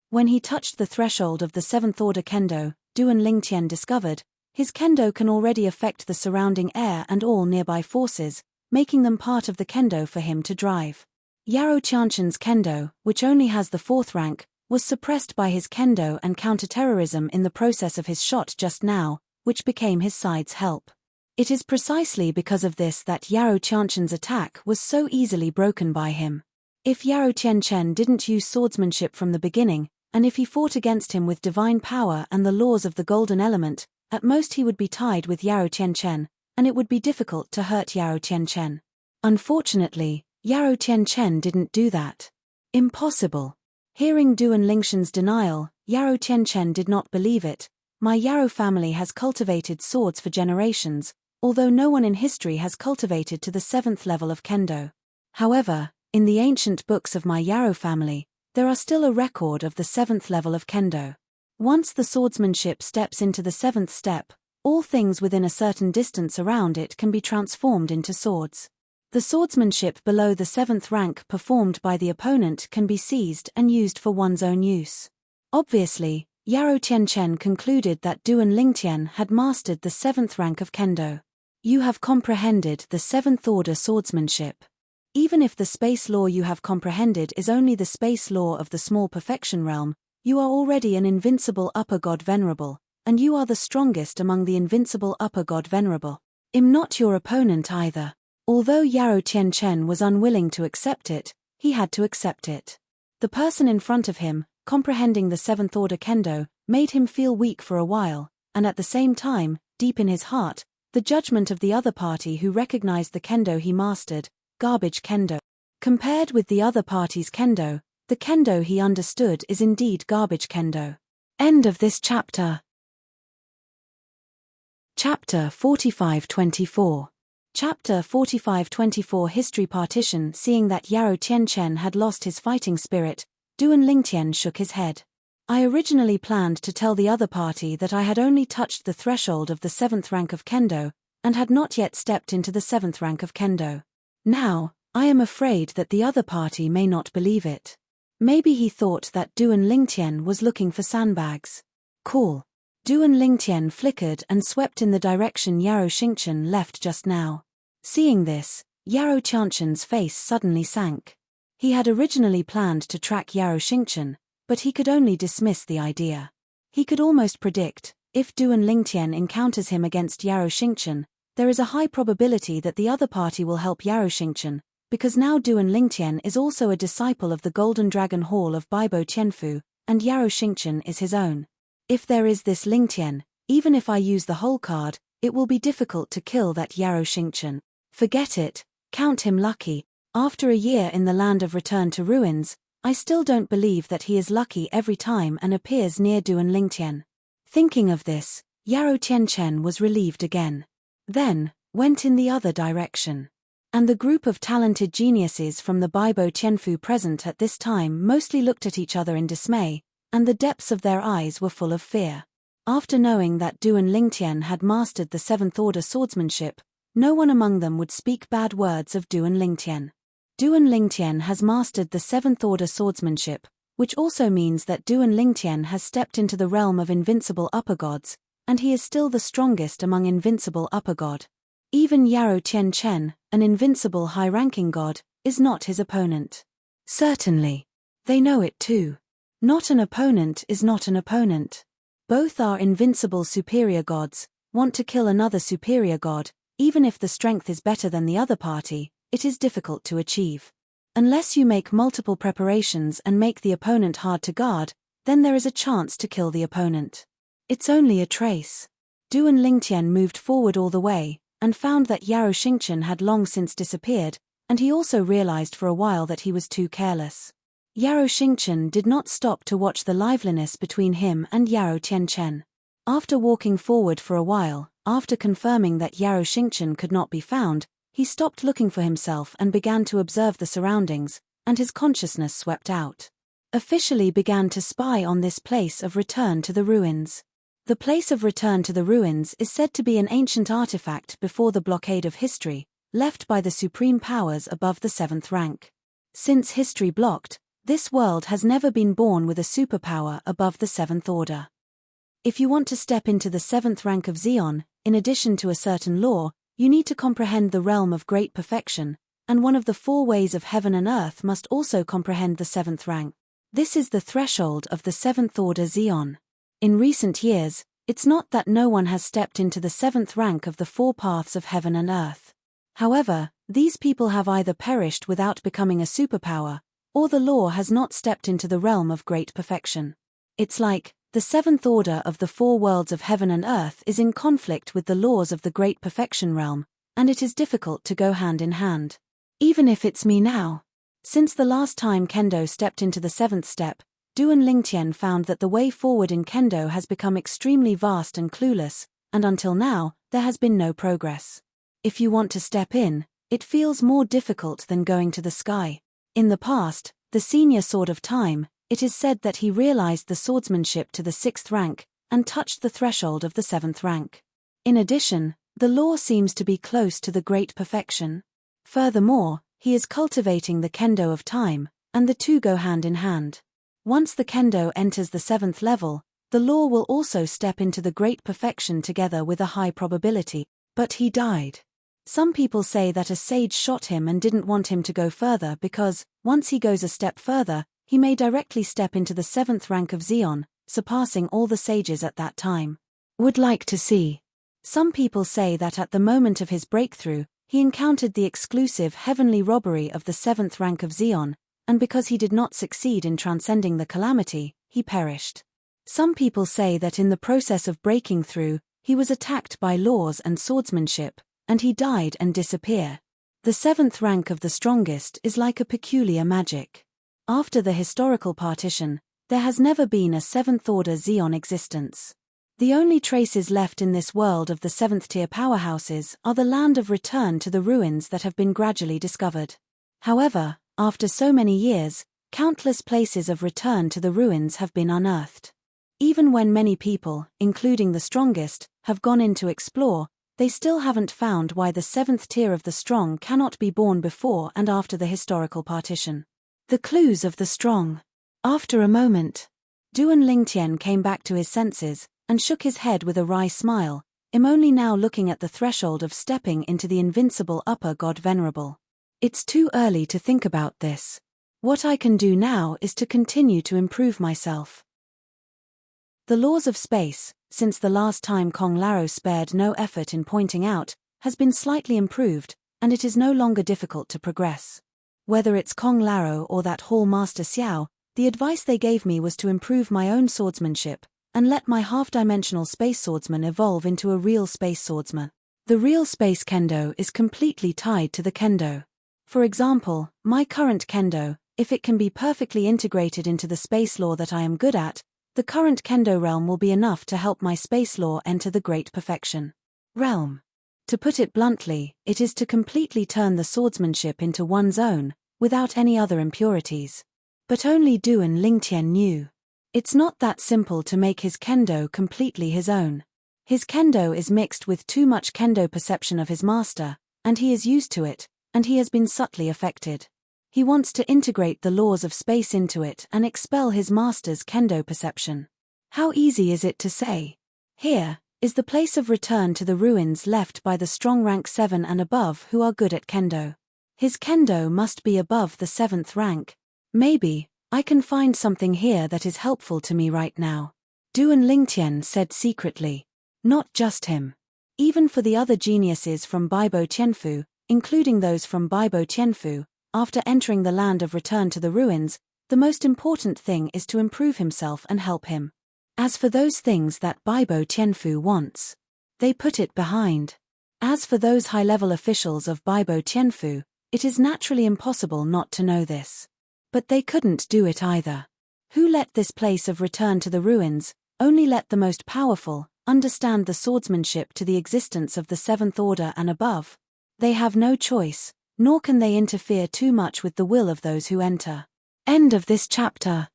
When he touched the threshold of the 7th Order kendo, Duan Lingtian discovered, his kendo can already affect the surrounding air and all nearby forces, making them part of the kendo for him to drive. Yarrow Chanchan's kendo, which only has the 4th rank, was suppressed by his kendo and counterterrorism in the process of his shot just now, which became his side's help. It is precisely because of this that Yarou Qianshen's attack was so easily broken by him. If Yarou Qianshen didn't use swordsmanship from the beginning, and if he fought against him with divine power and the laws of the golden element, at most he would be tied with Yarou Qianshen, and it would be difficult to hurt Yarou Qianshen. Unfortunately, Yarou Qianshen didn't do that. Impossible. Hearing Duan Lingshan's denial, Yarou Qianshen did not believe it. My Yarou family has cultivated swords for generations, although no one in history has cultivated to the 7th level of kendo. However, in the ancient books of my Yarou family, there are still a record of the 7th level of kendo. Once the swordsmanship steps into the 7th step, all things within a certain distance around it can be transformed into swords. The swordsmanship below the 7th rank performed by the opponent can be seized and used for one's own use. Obviously, Yarou Qianshen concluded that Duan Lingtian had mastered the 7th rank of kendo. You have comprehended the 7th order swordsmanship. Even if the space law you have comprehended is only the space law of the small perfection realm, you are already an invincible upper god venerable, and you are the strongest among the invincible upper god venerable. I'm not your opponent either. Although Yarou Qianshen was unwilling to accept it, he had to accept it. The person in front of him, comprehending the 7th order kendo, made him feel weak for a while, and at the same time, deep in his heart, the judgment of the other party who recognized the kendo he mastered, garbage kendo. Compared with the other party's kendo, the kendo he understood is indeed garbage kendo. End of this chapter. Chapter 45-24. Chapter 45-24 History Partition. Seeing that Yarou Qianshen had lost his fighting spirit, Duan Lingtian shook his head. I originally planned to tell the other party that I had only touched the threshold of the 7th rank of kendo, and had not yet stepped into the 7th rank of kendo. Now, I am afraid that the other party may not believe it. Maybe he thought that Duan Lingtian was looking for sandbags. Cool. Duan Lingtian flickered and swept in the direction Yarou Qianshen left just now. Seeing this, Yarou Qianshen's face suddenly sank. He had originally planned to track Yarou Qianshen, but he could only dismiss the idea. He could almost predict, if Duan Lingtian encounters him against Yarou Qianshen, there is a high probability that the other party will help Yarou Qianshen, because now Duan Lingtian is also a disciple of the Golden Dragon Hall of Baibo Tianfu, and Yarou Qianshen is his own. If there is this Lingtian, even if I use the whole card, it will be difficult to kill that Yarou Qianshen. Forget it, count him lucky. After a year in the land of Return to Ruins, I still don't believe that he is lucky every time and appears near Duan Lingtian. Thinking of this, Yarou Qianshen was relieved again. Then, went in the other direction. And the group of talented geniuses from the Baibo Tianfu present at this time mostly looked at each other in dismay, and the depths of their eyes were full of fear. After knowing that Duan Lingtian had mastered the 7th order swordsmanship, no one among them would speak bad words of Duan Lingtian. Duan Lingtian has mastered the 7th order swordsmanship, which also means that Duan Lingtian has stepped into the realm of invincible upper gods, and he is still the strongest among invincible upper god. Even Yarou Qianshen, an invincible high-ranking god, is not his opponent. Certainly. They know it too. Not an opponent is not an opponent. Both are invincible superior gods, want to kill another superior god, even if the strength is better than the other party, it is difficult to achieve. Unless you make multiple preparations and make the opponent hard to guard, then there is a chance to kill the opponent. It's only a trace. Duan Lingtian moved forward all the way, and found that Yarou Qianshen had long since disappeared, and he also realized for a while that he was too careless. Yarou Qianshen did not stop to watch the liveliness between him and Yarou Qianshen. After walking forward for a while, after confirming that Yarou Qianshen could not be found, he stopped looking for himself and began to observe the surroundings, and his consciousness swept out. Officially began to spy on this place of return to the ruins. The place of return to the ruins is said to be an ancient artifact before the blockade of history, left by the supreme powers above the 7th rank. Since history blocked, this world has never been born with a superpower above the 7th order. If you want to step into the 7th rank of Xion, in addition to a certain law, you need to comprehend the realm of great perfection, and one of the 4 ways of heaven and earth must also comprehend the 7th rank. This is the threshold of the seventh order Xeon. In recent years, it's not that no one has stepped into the seventh rank of the four paths of heaven and earth. However, these people have either perished without becoming a superpower, or the law has not stepped into the realm of great perfection. It's like, the seventh order of the four worlds of heaven and earth is in conflict with the laws of the great perfection realm, and it is difficult to go hand in hand. Even if it's me now. Since the last time Kendo stepped into the seventh step, Duan Lingtian found that the way forward in Kendo has become extremely vast and clueless, and until now, there has been no progress. If you want to step in, it feels more difficult than going to the sky. In the past, the senior sword of time, it is said that he realized the swordsmanship to the sixth rank, and touched the threshold of the seventh rank. In addition, the law seems to be close to the great perfection. Furthermore, he is cultivating the Kendo of time, and the two go hand in hand. Once the Kendo enters the seventh level, the law will also step into the great perfection together with a high probability. But he died. Some people say that a sage shot him and didn't want him to go further because, once he goes a step further, he may directly step into the seventh rank of Xeon, surpassing all the sages at that time. Would like to see. Some people say that at the moment of his breakthrough, he encountered the exclusive heavenly robbery of the seventh rank of Xeon, and because he did not succeed in transcending the calamity, he perished. Some people say that in the process of breaking through, he was attacked by laws and swordsmanship, and he died and disappeared. The seventh rank of the strongest is like a peculiar magic. After the historical partition, there has never been a seventh-order Xeon existence. The only traces left in this world of the seventh-tier powerhouses are the land of return to the ruins that have been gradually discovered. However, after so many years, countless places of return to the ruins have been unearthed. Even when many people, including the strongest, have gone in to explore, they still haven't found why the seventh tier of the strong cannot be born before and after the historical partition. The clues of the strong. After a moment, Duan Lingtian came back to his senses, and shook his head with a wry smile, only now looking at the threshold of stepping into the invincible upper god venerable. It's too early to think about this. What I can do now is to continue to improve myself. The laws of space, since the last time Kong Laro spared no effort in pointing out, has been slightly improved, and it is no longer difficult to progress. Whether it's Kong Laro or that Hall Master Xiao, the advice they gave me was to improve my own swordsmanship, and let my half-dimensional space swordsman evolve into a real space swordsman. The real space kendo is completely tied to the kendo. For example, my current kendo, if it can be perfectly integrated into the space law that I am good at, the current kendo realm will be enough to help my space law enter the great perfection realm. To put it bluntly, it is to completely turn the swordsmanship into one's own, without any other impurities. But only Duan Lingtian knew. It's not that simple to make his kendo completely his own. His kendo is mixed with too much kendo perception of his master, and he is used to it, and he has been subtly affected. He wants to integrate the laws of space into it and expel his master's kendo perception. How easy is it to say? Here is the place of return to the ruins left by the strong rank 7 and above who are good at kendo. His kendo must be above the 7th rank. Maybe I can find something here that is helpful to me right now. Duan Lingtian said secretly. Not just him. Even for the other geniuses from Baibo Tianfu, including those from Baibo Tianfu, after entering the land of return to the ruins, the most important thing is to improve himself and help him. As for those things that Baibo Tianfu wants, they put it behind. As for those high-level officials of Baibo Tianfu, it is naturally impossible not to know this. But they couldn't do it either. Who let this place of return to the ruins, only let the most powerful, understand the swordsmanship to the existence of the 7th order and above? They have no choice, nor can they interfere too much with the will of those who enter. End of this chapter.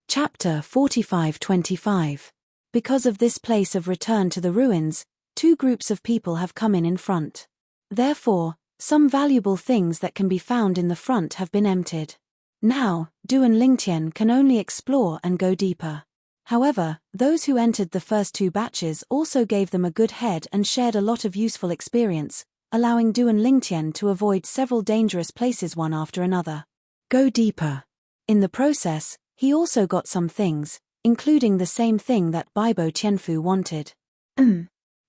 Chapter 45-25. Because of this place of return to the ruins, two groups of people have come in front. Therefore, some valuable things that can be found in the front have been emptied. Now, Duan Lingtian can only explore and go deeper. However, those who entered the first two batches also gave them a good head and shared a lot of useful experience, allowing Duan Lingtian to avoid several dangerous places one after another. Go deeper. In the process, he also got some things, including the same thing that Baibo Tianfu wanted.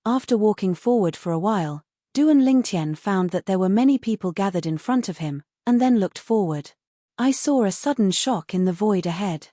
After walking forward for a while, Duan Lingtian found that there were many people gathered in front of him, and then looked forward. I saw a sudden shock in the void ahead.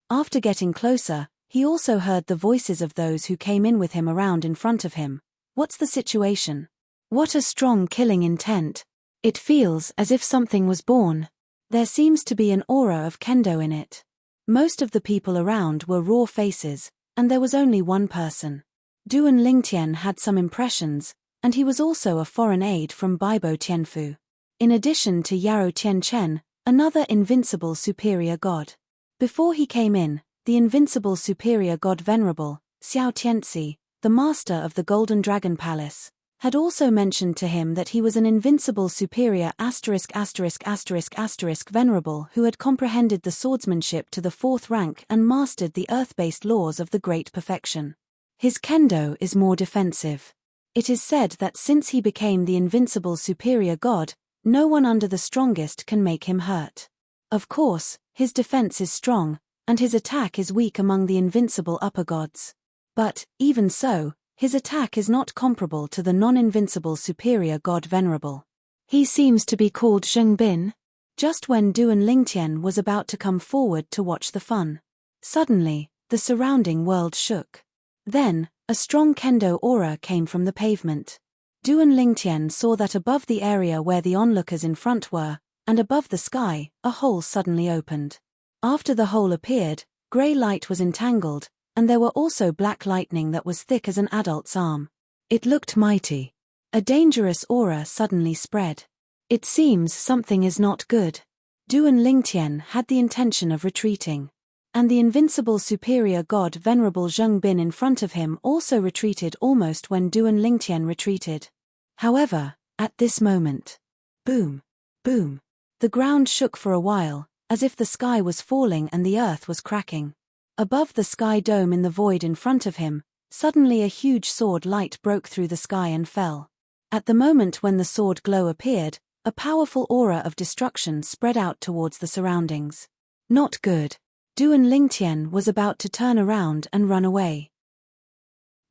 After getting closer, he also heard the voices of those who came in with him around in front of him. What's the situation? What a strong killing intent. It feels as if something was born. There seems to be an aura of kendo in it. Most of the people around were raw faces, and there was only one person. Duan Lingtian had some impressions, and he was also a foreign aide from Baibo Tianfu. In addition to Yarou Tianchen, another invincible superior god. Before he came in, the invincible superior god Venerable, Xiao Tianzi, the master of the Golden Dragon Palace, had also mentioned to him that he was an invincible superior venerable who had comprehended the swordsmanship to the 4th rank and mastered the earth-based laws of the great perfection. His kendo is more defensive. It is said that since he became the invincible superior god, no one under the strongest can make him hurt. Of course, his defense is strong, and his attack is weak among the invincible upper gods. But, even so, his attack is not comparable to the non-invincible superior god Venerable. He seems to be called Zhengbin. Just when Duan Lingtian was about to come forward to watch the fun, suddenly, the surrounding world shook. Then, a strong kendo aura came from the pavement. Duan Lingtian saw that above the area where the onlookers in front were, and above the sky, a hole suddenly opened. After the hole appeared, grey light was entangled, and there were also black lightning that was thick as an adult's arm. It looked mighty. A dangerous aura suddenly spread. It seems something is not good. Duan Lingtian had the intention of retreating. And the invincible superior god Venerable Zhengbin in front of him also retreated almost when Duan Lingtian retreated. However, at this moment, boom, boom, the ground shook for a while, as if the sky was falling and the earth was cracking. Above the sky dome in the void in front of him, suddenly a huge sword light broke through the sky and fell. At the moment when the sword glow appeared, a powerful aura of destruction spread out towards the surroundings. Not good. Duan Lingtian was about to turn around and run away.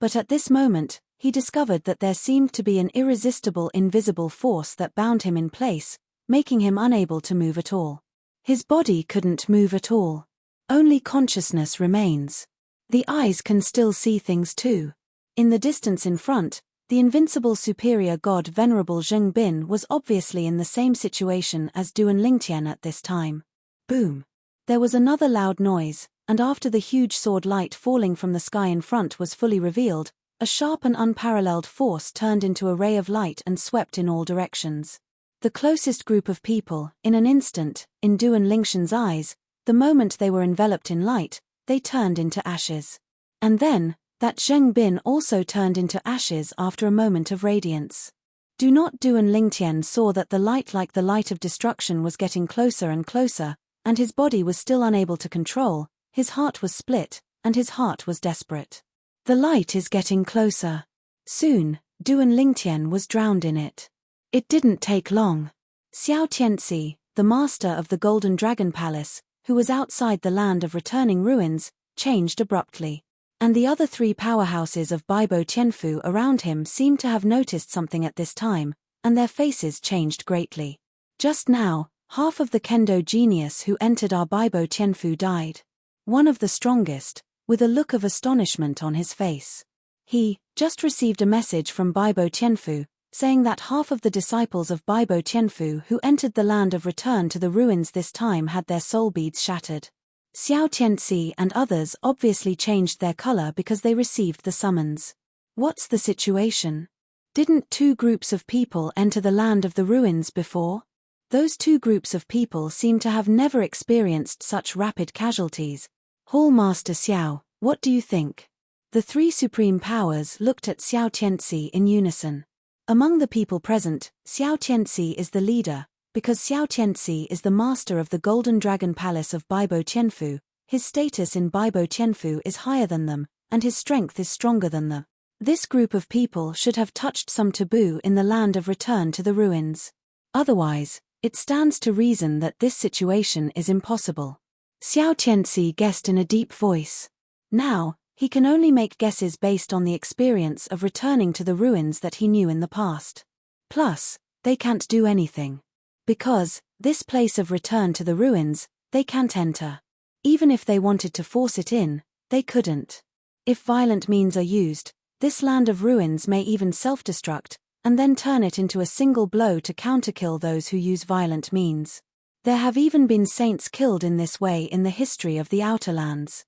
But at this moment, he discovered that there seemed to be an irresistible invisible force that bound him in place, making him unable to move at all. His body couldn't move at all. Only consciousness remains. The eyes can still see things too. In the distance in front, the invincible superior god Venerable Zhengbin was obviously in the same situation as Duan Lingtian at this time. Boom. There was another loud noise, and after the huge sword light falling from the sky in front was fully revealed, a sharp and unparalleled force turned into a ray of light and swept in all directions. The closest group of people, in an instant, in Duan Lingtian's eyes, the moment they were enveloped in light, they turned into ashes. And then, that Zhengbin also turned into ashes after a moment of radiance. Duan Lingtian saw that the light like the light of destruction was getting closer and closer, and his body was still unable to control, his heart was split, and his heart was desperate. The light is getting closer. Soon, Duan Lingtian was drowned in it. It didn't take long. Xiao Tianzi, the master of the Golden Dragon Palace, who was outside the land of returning ruins, changed abruptly. And the other 3 powerhouses of Baibo Tianfu around him seemed to have noticed something at this time, and their faces changed greatly. Just now, half of the kendo genius who entered our Baibo Tianfu died. One of the strongest, with a look of astonishment on his face. He just received a message from Baibo Tianfu, saying that half of the disciples of Baibo Tianfu who entered the land of return to the ruins this time had their soul beads shattered. Xiao Tianzi and others obviously changed their color because they received the summons. What's the situation? Didn't 2 groups of people enter the land of the ruins before? Those 2 groups of people seem to have never experienced such rapid casualties. Hall Master Xiao, what do you think? The 3 supreme powers looked at Xiao Tianzi in unison. Among the people present, Xiao Tianzi is the leader, because Xiao Tianzi is the master of the Golden Dragon Palace of Baibo Tianfu. His status in Baibo Tianfu is higher than them, and his strength is stronger than them. This group of people should have touched some taboo in the land of return to the ruins. Otherwise, it stands to reason that this situation is impossible. Xiao Tianxi guessed in a deep voice. Now, he can only make guesses based on the experience of returning to the ruins that he knew in the past. Plus, they can't do anything. Because, this place of return to the ruins, they can't enter. Even if they wanted to force it in, they couldn't. If violent means are used, this land of ruins may even self-destruct, and then turn it into a single blow to counterkill those who use violent means. There have even been saints killed in this way in the history of the Outer Lands.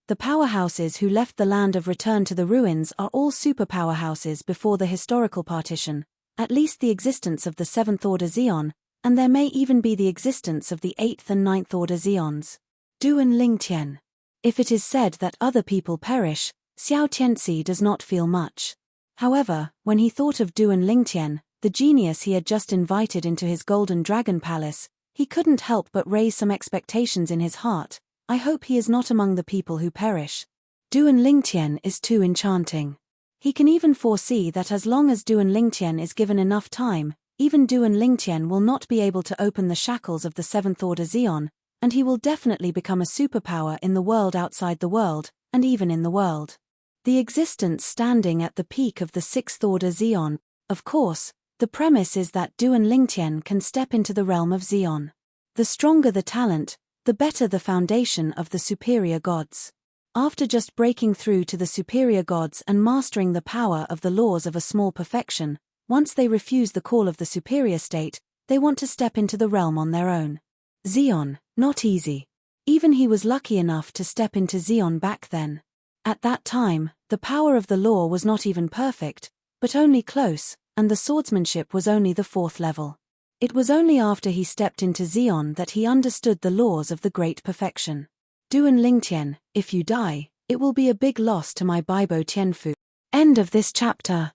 The powerhouses who left the land of return to the ruins are all superpowerhouses before the historical partition, at least the existence of the 7th Order Zeon, and there may even be the existence of the 8th and 9th Order Zeons. Duan Lingtian. If it is said that other people perish, Xiao Tianxi does not feel much. However, when he thought of Duan Lingtian, the genius he had just invited into his Golden Dragon Palace, he couldn't help but raise some expectations in his heart. I hope he is not among the people who perish. Duan Lingtian is too enchanting. He can even foresee that as long as Duan Lingtian is given enough time, even Duan Lingtian will not be able to open the shackles of the 7th Order Zeon, and he will definitely become a superpower in the world outside the world, and even in the world. The existence standing at the peak of the 6th Order Zeon. Of course, the premise is that Duan Lingtian can step into the realm of Zeon. The stronger the talent, the better the foundation of the superior gods. After just breaking through to the superior gods and mastering the power of the laws of a small perfection, once they refuse the call of the superior state, they want to step into the realm on their own. Zeon, not easy. Even he was lucky enough to step into Zeon back then. At that time, the power of the law was not even perfect, but only close, and the swordsmanship was only the 4th level. It was only after he stepped into Zeon that he understood the laws of the great perfection. Duan Lingtian, if you die, it will be a big loss to my Baibo Tianfu. End of this chapter.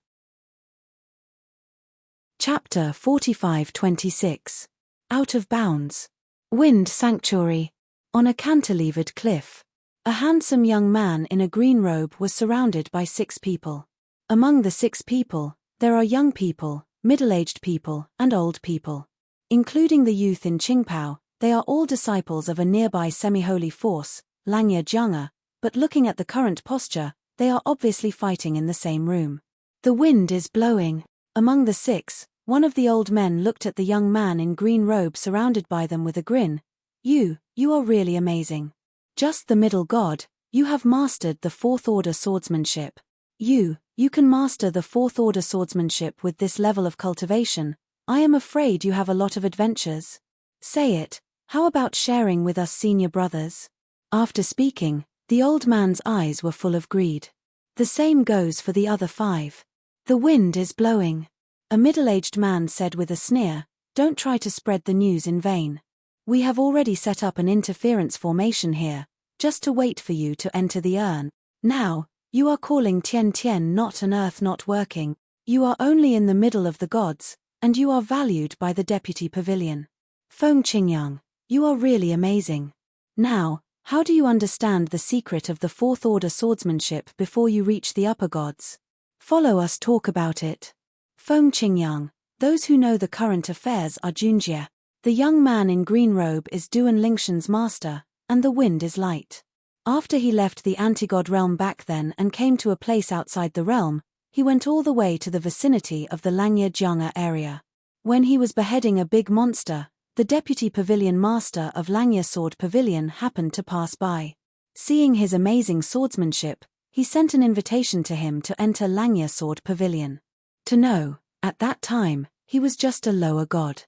Chapter 45-26. Out of Bounds. Wind Sanctuary. On a cantilevered cliff. A handsome young man in a green robe was surrounded by 6 people. Among the 6 people, there are young people, middle-aged people, and old people. Including the youth in Qingpao, they are all disciples of a nearby semi-holy force, Langye Jianga, but looking at the current posture, they are obviously fighting in the same room. The wind is blowing. Among the 6, one of the old men looked at the young man in green robe surrounded by them with a grin. You are really amazing. Just the middle god, you have mastered the 4th Order swordsmanship. You can master the 4th Order swordsmanship with this level of cultivation. I am afraid you have a lot of adventures. Say it, how about sharing with us senior brothers? After speaking, the old man's eyes were full of greed. The same goes for the other 5. The wind is blowing. A middle-aged man said with a sneer, don't try to spread the news in vain. We have already set up an interference formation here, just to wait for you to enter the urn. Now, you are calling Tian Tian not an earth not working. You are only in the middle of the gods, and you are valued by the deputy pavilion. Feng Qingyang, you are really amazing. Now, how do you understand the secret of the 4th Order swordsmanship before you reach the upper gods? Follow us talk about it. Feng Qingyang, those who know the current affairs are Junjie. The young man in green robe is Duan Lingtian's master, and the wind is light. After he left the anti-god realm back then and came to a place outside the realm, he went all the way to the vicinity of the Langye Jianga area. When he was beheading a big monster, the deputy pavilion master of Langye Sword Pavilion happened to pass by. Seeing his amazing swordsmanship, he sent an invitation to him to enter Langye Sword Pavilion. To know, at that time, he was just a lower god.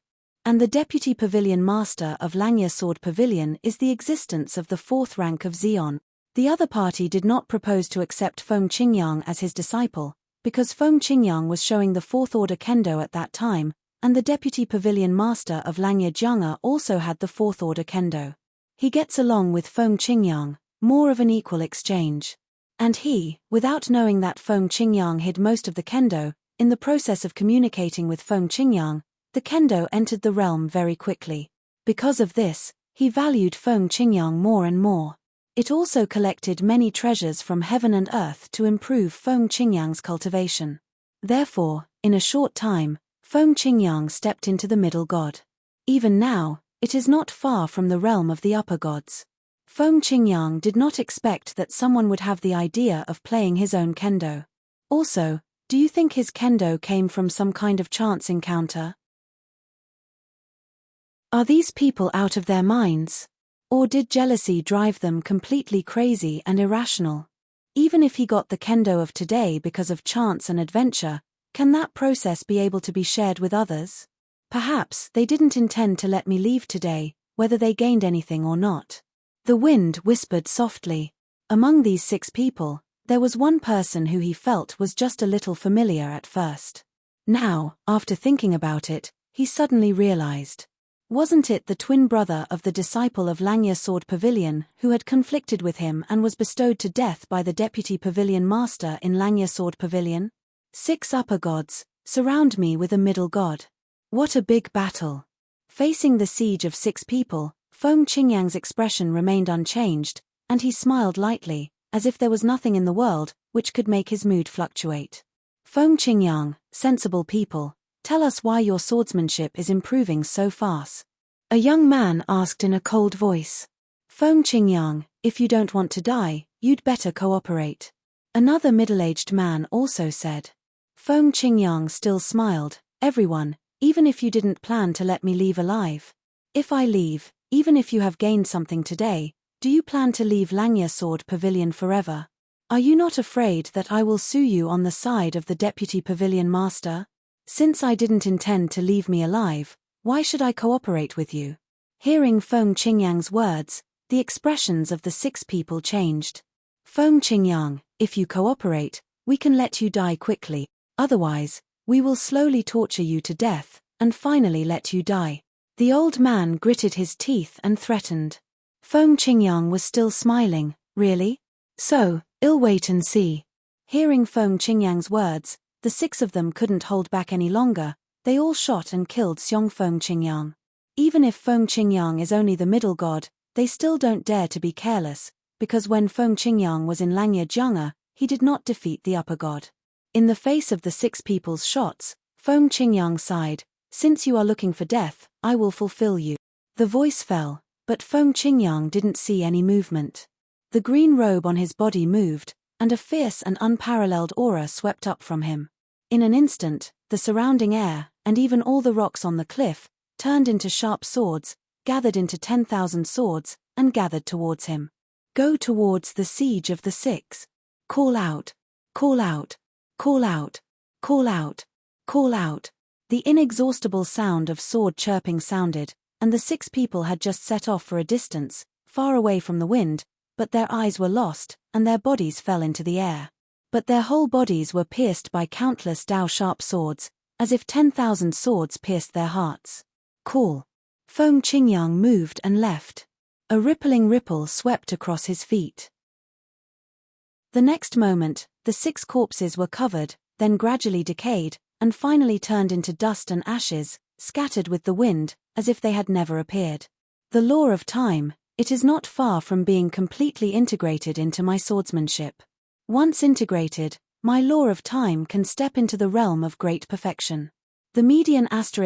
And the deputy pavilion master of Langye Sword Pavilion is the existence of the 4th rank of Zeon. The other party did not propose to accept Feng Qingyang as his disciple, because Feng Qingyang was showing the 4th Order Kendo at that time, and the deputy pavilion master of Langye Jianga also had the 4th Order Kendo. He gets along with Feng Qingyang, more of an equal exchange. And he, without knowing that Feng Qingyang hid most of the Kendo, in the process of communicating with Feng Qingyang, the Kendo entered the realm very quickly. Because of this, he valued Feng Qingyang more and more. It also collected many treasures from heaven and earth to improve Feng Qingyang's cultivation. Therefore, in a short time, Feng Qingyang stepped into the middle god. Even now, It is not far from the realm of the upper gods. Feng Qingyang did not expect that someone would have the idea of playing his own kendo. Also, do you think his kendo came from some kind of chance encounter? Are these people out of their minds? Or did jealousy drive them completely crazy and irrational? Even if he got the kendo of today because of chance and adventure, can that process be able to be shared with others? Perhaps they didn't intend to let me leave today, whether they gained anything or not. The wind whispered softly. Among these 6 people, there was one person who he felt was just a little familiar at first. Now, after thinking about it, he suddenly realized. Wasn't it the twin brother of the disciple of Langya Sword Pavilion who had conflicted with him and was bestowed to death by the deputy pavilion master in Langya Sword Pavilion? 6 upper gods, surround me with a middle god. What a big battle. Facing the siege of 6 people, Feng Qingyang's expression remained unchanged, and he smiled lightly, as if there was nothing in the world which could make his mood fluctuate. Feng Qingyang, sensible people, tell us why your swordsmanship is improving so fast. A young man asked in a cold voice. Feng Qingyang, if you don't want to die, you'd better cooperate. Another middle-aged man also said. Feng Qingyang still smiled. Everyone, even if you didn't plan to let me leave alive. If I leave, even if you have gained something today, do you plan to leave Langya Sword Pavilion forever? Are you not afraid that I will sue you on the side of the deputy pavilion master? Since I didn't intend to leave me alive, why should I cooperate with you? Hearing Feng Qingyang's words, the expressions of the 6 people changed. Feng Qingyang, if you cooperate, we can let you die quickly, otherwise, we will slowly torture you to death, and finally let you die. The old man gritted his teeth and threatened. Feng Qingyang was still smiling. Really? So, I'll wait and see. Hearing Feng Qingyang's words, the 6 of them couldn't hold back any longer. They all shot and killed Xiong Feng Qingyang. Even if Feng Qingyang is only the middle god, they still don't dare to be careless, because when Feng Qingyang was in Langya Jianga, he did not defeat the upper god. In the face of the 6 people's shots, Feng Qingyang sighed. Since you are looking for death, I will fulfill you. The voice fell, but Feng Qingyang didn't see any movement. The green robe on his body moved, and a fierce and unparalleled aura swept up from him. In an instant, the surrounding air, and even all the rocks on the cliff, turned into sharp swords, gathered into 10,000 swords, and gathered towards him. Go towards the siege of the 6. Call out. Call out. Call out. Call out. Call out. The inexhaustible sound of sword chirping sounded, and the 6 people had just set off for a distance, far away from the wind, but their eyes were lost, and their bodies fell into the air. But their whole bodies were pierced by countless Dao-sharp swords, as if 10,000 swords pierced their hearts. Call. Feng Qingyang moved and left. A rippling ripple swept across his feet. The next moment, the 6 corpses were covered, then gradually decayed, and finally turned into dust and ashes, scattered with the wind, as if they had never appeared. The law of time, it is not far from being completely integrated into my swordsmanship. Once integrated, my law of time can step into the realm of great perfection. The median ***** is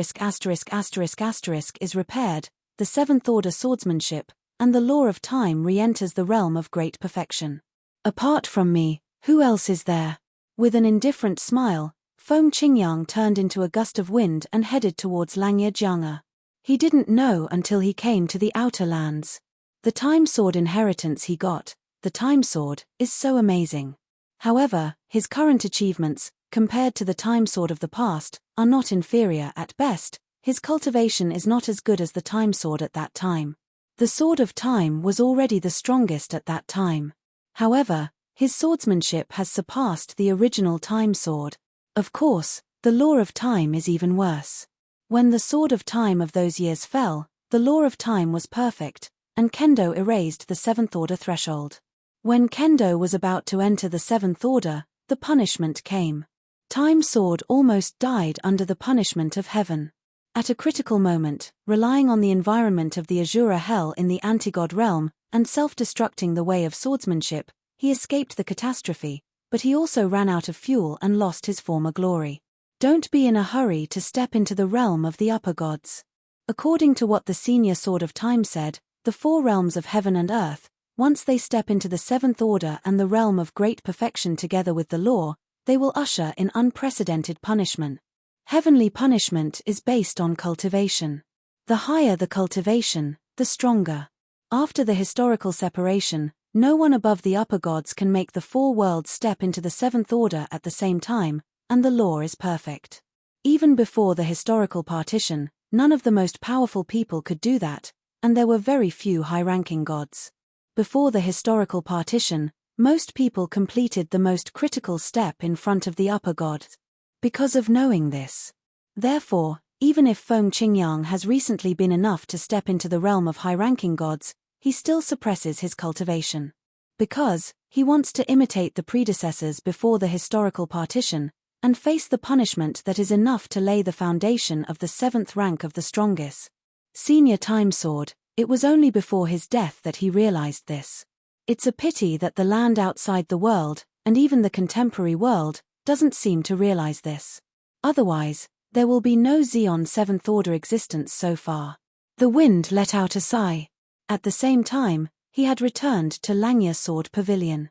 repaired, the 7th order swordsmanship, and the law of time re-enters the realm of great perfection. Apart from me, who else is there? With an indifferent smile, Feng Qingyang turned into a gust of wind and headed towards Langya Jianga. He didn't know until he came to the outer lands. The time sword inheritance he got, the time sword, is so amazing. However, his current achievements, compared to the time sword of the past, are not inferior at best. His cultivation is not as good as the time sword at that time. The sword of time was already the strongest at that time. However, his swordsmanship has surpassed the original time sword. Of course, the law of time is even worse. When the sword of time of those years fell, the law of time was perfect, and Kendo erased the 7th order threshold. When Kendo was about to enter the 7th order, the punishment came. Time sword almost died under the punishment of heaven. At a critical moment, relying on the environment of the Azura Hell in the anti-god realm, and self-destructing the way of swordsmanship, he escaped the catastrophe, but he also ran out of fuel and lost his former glory. Don't be in a hurry to step into the realm of the upper gods. According to what the senior Sword of Time said, the four realms of heaven and earth, once they step into the seventh order and the realm of great perfection together with the law, they will usher in unprecedented punishment. Heavenly punishment is based on cultivation. The higher the cultivation, the stronger. After the historical separation, no one above the upper gods can make the four worlds step into the seventh order at the same time, and the law is perfect. Even before the historical partition, none of the most powerful people could do that, and there were very few high-ranking gods. Before the historical partition, most people completed the most critical step in front of the upper gods. Because of knowing this. Therefore, even if Feng Qingyang has recently been enough to step into the realm of high-ranking gods, he still suppresses his cultivation. Because he wants to imitate the predecessors before the historical partition, and face the punishment that is enough to lay the foundation of the seventh rank of the strongest. Senior Time Sword, it was only before his death that he realized this. It's a pity that the land outside the world, and even the contemporary world, doesn't seem to realize this. Otherwise, there will be no Xeon seventh order existence so far. The wind let out a sigh. At the same time, he had returned to Langya Sword Pavilion.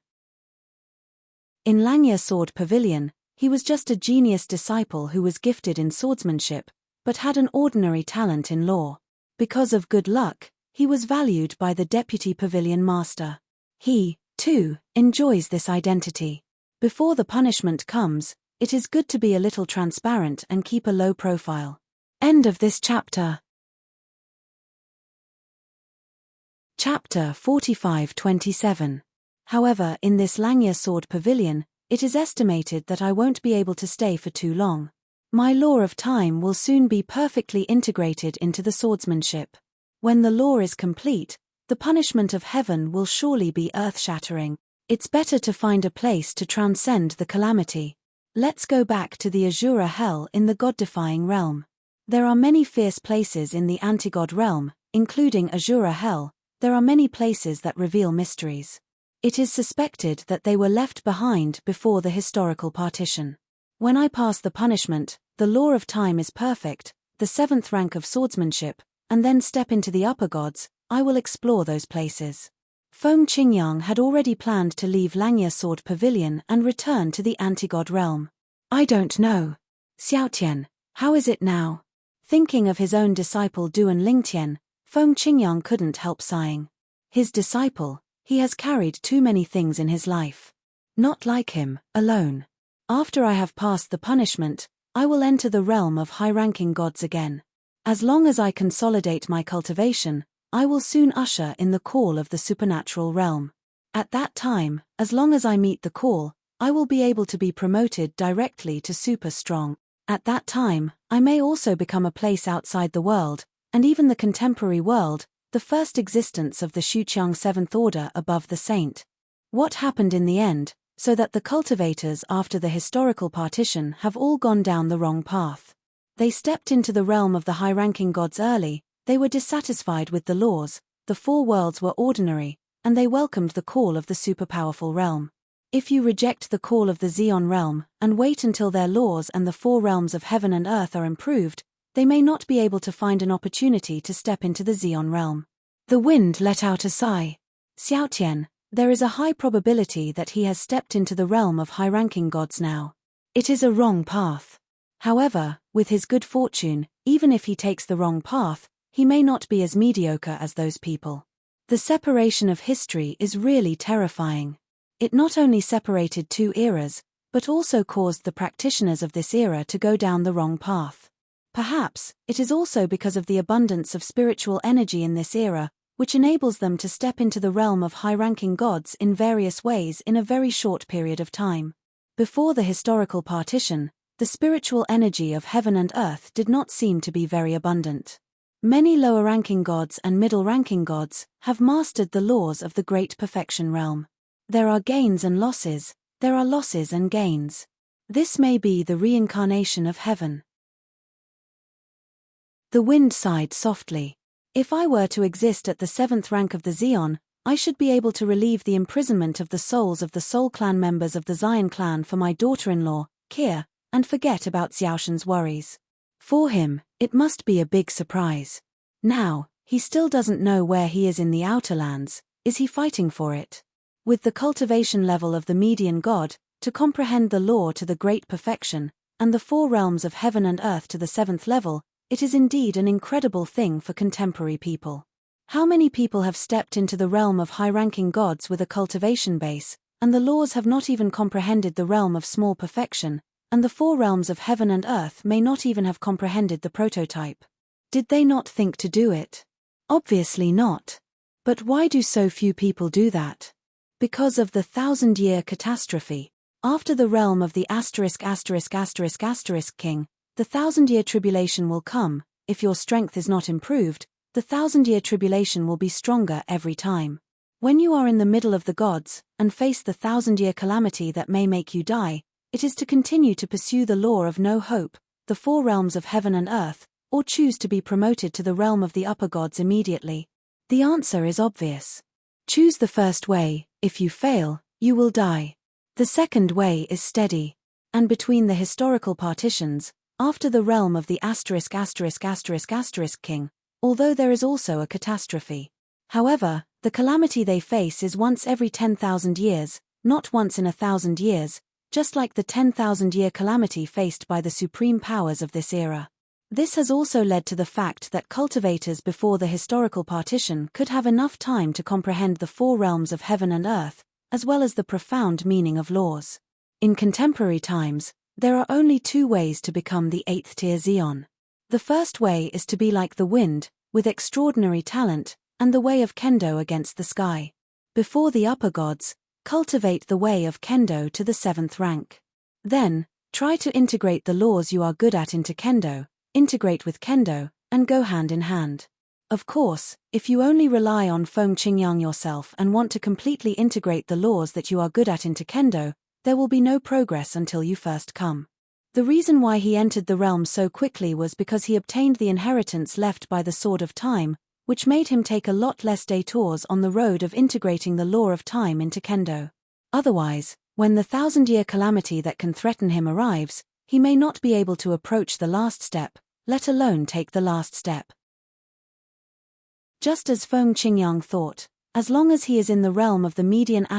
In Langya Sword Pavilion, he was just a genius disciple who was gifted in swordsmanship, but had an ordinary talent in law. Because of good luck, he was valued by the deputy pavilion master. He, too, enjoys this identity. Before the punishment comes, it is good to be a little transparent and keep a low profile. End of this chapter. Chapter 45-27. However, in this Langya Sword Pavilion, it is estimated that I won't be able to stay for too long. My law of time will soon be perfectly integrated into the swordsmanship. When the law is complete, the punishment of heaven will surely be earth-shattering. It's better to find a place to transcend the calamity. Let's go back to the Azura Hell in the god-defying realm. There are many fierce places in the anti-god realm, including Azura Hell. There are many places that reveal mysteries. It is suspected that they were left behind before the historical partition. When I pass the punishment, the law of time is perfect, the seventh rank of swordsmanship, and then step into the upper gods, I will explore those places. Feng Qingyang had already planned to leave Langya Sword Pavilion and return to the anti-god realm. I don't know. Xiaotian, how is it now? Thinking of his own disciple Duan Lingtian, Feng Qingyang couldn't help sighing. His disciple, he has carried too many things in his life. Not like him, alone. After I have passed the punishment, I will enter the realm of high-ranking gods again. As long as I consolidate my cultivation, I will soon usher in the call of the supernatural realm. At that time, as long as I meet the call, I will be able to be promoted directly to super strong. At that time, I may also become a place outside the world, and even the contemporary world, the first existence of the Xuqiang seventh order above the saint. What happened in the end, so that the cultivators after the historical partition have all gone down the wrong path. They stepped into the realm of the high-ranking gods early, they were dissatisfied with the laws, the four worlds were ordinary, and they welcomed the call of the super-powerful realm. If you reject the call of the Xeon realm, and wait until their laws and the four realms of heaven and earth are improved, they may not be able to find an opportunity to step into the Xeon realm. The wind let out a sigh. Xiaotian, there is a high probability that he has stepped into the realm of high-ranking gods now. It is a wrong path. However, with his good fortune, even if he takes the wrong path, he may not be as mediocre as those people. The separation of history is really terrifying. It not only separated two eras, but also caused the practitioners of this era to go down the wrong path. Perhaps, it is also because of the abundance of spiritual energy in this era, which enables them to step into the realm of high-ranking gods in various ways in a very short period of time. Before the historical partition, the spiritual energy of heaven and earth did not seem to be very abundant. Many lower-ranking gods and middle-ranking gods have mastered the laws of the Great Perfection realm. There are gains and losses, there are losses and gains. This may be the reincarnation of heaven. The wind sighed softly. If I were to exist at the seventh rank of the Xeon, I should be able to relieve the imprisonment of the souls of the Soul Clan members of the Xian clan for my daughter-in-law, Kia, and forget about Xiaoshan's worries. For him, it must be a big surprise. Now, he still doesn't know where he is in the outer lands. Is he fighting for it? With the cultivation level of the median god, to comprehend the law to the great perfection, and the 4 realms of heaven and earth to the 7th level, it is indeed an incredible thing for contemporary people. How many people have stepped into the realm of high-ranking gods with a cultivation base, and the laws have not even comprehended the realm of small perfection, and the 4 realms of heaven and earth may not even have comprehended the prototype? Did they not think to do it? Obviously not. But why do so few people do that? Because of the 1,000-year catastrophe. After the realm of the ****** king, the 1,000-year tribulation will come. If your strength is not improved, the 1,000-year tribulation will be stronger every time. When you are in the middle of the gods, and face the 1,000-year calamity that may make you die, it is to continue to pursue the law of no hope, the 4 realms of heaven and earth, or choose to be promoted to the realm of the upper gods immediately. The answer is obvious. Choose the first way. If you fail, you will die. The second way is steady. And between the historical partitions, after the realm of the ***** king, although there is also a catastrophe. However, the calamity they face is once every 10,000 years, not once in 1,000 years, just like the 10,000-year calamity faced by the supreme powers of this era. This has also led to the fact that cultivators before the historical partition could have enough time to comprehend the 4 realms of heaven and earth, as well as the profound meaning of laws. In contemporary times, there are only 2 ways to become the 8th tier Zeon. The first way is to be like the wind, with extraordinary talent, and the way of Kendo against the sky. Before the upper gods, cultivate the way of Kendo to the 7th rank. Then, try to integrate the laws you are good at into Kendo, integrate with Kendo, and go hand in hand. Of course, if you only rely on Feng Qingyang yourself and want to completely integrate the laws that you are good at into Kendo, there will be no progress until you first come. The reason why he entered the realm so quickly was because he obtained the inheritance left by the Sword of Time, which made him take a lot less detours on the road of integrating the law of time into Kendo. Otherwise, when the 1,000-year calamity that can threaten him arrives, he may not be able to approach the last step, let alone take the last step. Just as Feng Qingyang thought, as long as he is in the realm of the median *****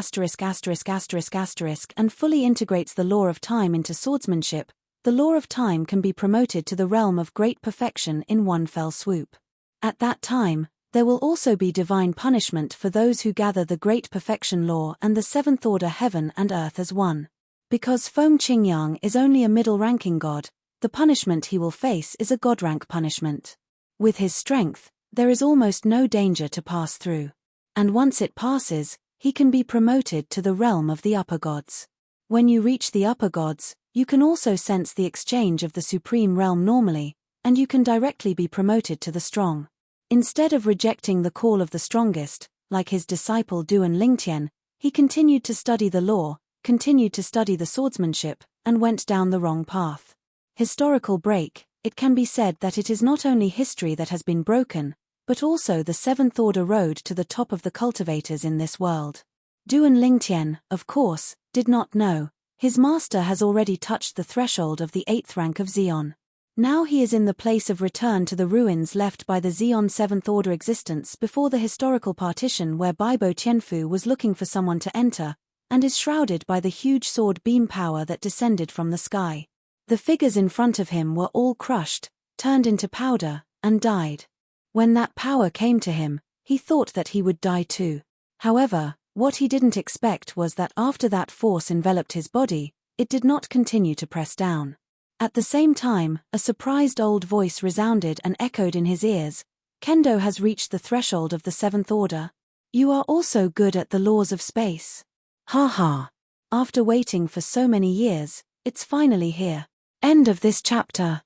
and fully integrates the law of time into swordsmanship, the law of time can be promoted to the realm of great perfection in one fell swoop. At that time, there will also be divine punishment for those who gather the great perfection law and the 7th order heaven and earth as one. Because Feng Qingyang is only a middle-ranking god, the punishment he will face is a god-rank punishment. With his strength, there is almost no danger to pass through. And once it passes, he can be promoted to the realm of the upper gods. When you reach the upper gods, you can also sense the exchange of the supreme realm normally, and you can directly be promoted to the strong. Instead of rejecting the call of the strongest, like his disciple Duan Lingtian, he continued to study the law, continued to study the swordsmanship, and went down the wrong path. Historical break. It can be said that it is not only history that has been broken, but also the 7th order road to the top of the cultivators in this world. Duan Lingtian, of course, did not know. His master has already touched the threshold of the 8th rank of Zeon. Now he is in the place of return to the ruins left by the Zeon 7th order existence before the historical partition where Baibo Tianfu was looking for someone to enter, and is shrouded by the huge sword beam power that descended from the sky. The figures in front of him were all crushed, turned into powder, and died. When that power came to him, he thought that he would die too. However, what he didn't expect was that after that force enveloped his body, it did not continue to press down. At the same time, a surprised old voice resounded and echoed in his ears. Kendo has reached the threshold of the 7th order. You are also good at the laws of space. Ha ha. After waiting for so many years, it's finally here. End of this chapter.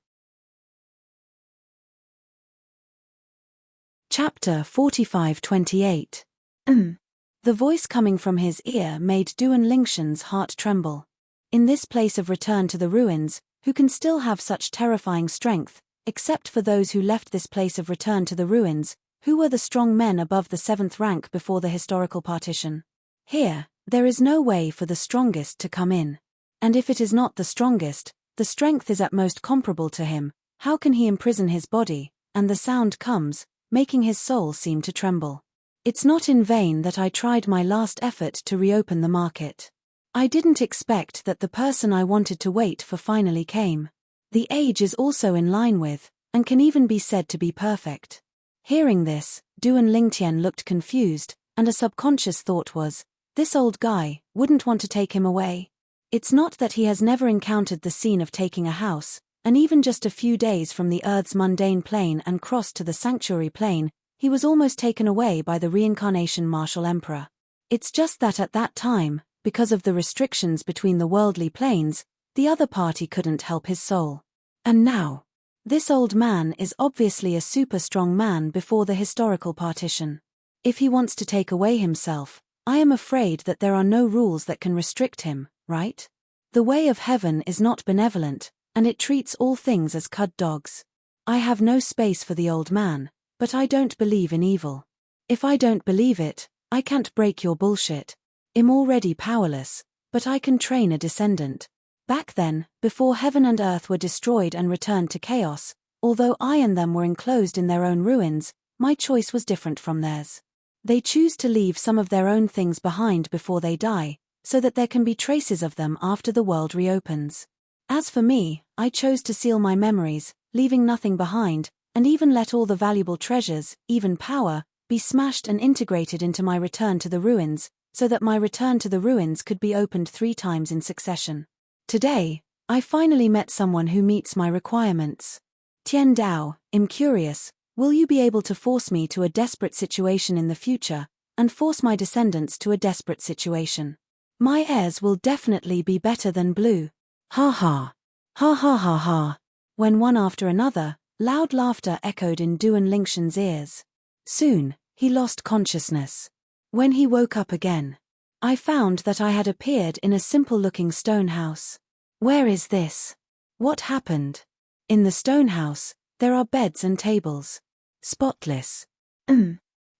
Chapter 45-28. The voice coming from his ear made Duan Lingshan's heart tremble. In this place of return to the ruins, who can still have such terrifying strength, except for those who left this place of return to the ruins, who were the strong men above the 7th rank before the historical partition? Here, there is no way for the strongest to come in. And if it is not the strongest, the strength is at most comparable to him, How can he imprison his body? And the sound comes, making his soul seem to tremble. It's not in vain that I tried my last effort to reopen the market. I didn't expect that the person I wanted to wait for finally came. The age is also in line with, and can even be said to be perfect. Hearing this, Duan Lingtian looked confused, and a subconscious thought was, this old guy wouldn't want to take him away. It's not that he has never encountered the scene of taking a house, and even just a few days from the Earth's mundane plane and crossed to the sanctuary plane, he was almost taken away by the reincarnation martial emperor. It's just that at that time, because of the restrictions between the worldly planes, the other party couldn't help his soul. And now, this old man is obviously a super strong man before the historical partition. If he wants to take away himself, I am afraid that there are no rules that can restrict him, right? The way of heaven is not benevolent, and it treats all things as cud dogs. I have no space for the old man, but I don't believe in evil. If I don't believe it, I can't break your bullshit. I'm already powerless, but I can train a descendant. Back then, before heaven and earth were destroyed and returned to chaos, although I and them were enclosed in their own ruins, my choice was different from theirs. They choose to leave some of their own things behind before they die, so that there can be traces of them after the world reopens. As for me, I chose to seal my memories, leaving nothing behind, and even let all the valuable treasures, even power, be smashed and integrated into my return to the ruins, so that my return to the ruins could be opened 3 times in succession. Today, I finally met someone who meets my requirements. Tian Dao, I'm curious, will you be able to force me to a desperate situation in the future, and force my descendants to a desperate situation? My heirs will definitely be better than blue. Ha ha. Ha ha ha ha. When one after another, loud laughter echoed in Duan Lingtian's ears. Soon, he lost consciousness. When he woke up again, I found that I had appeared in a simple-looking stone house. Where is this? What happened? In the stone house, there are beds and tables. Spotless.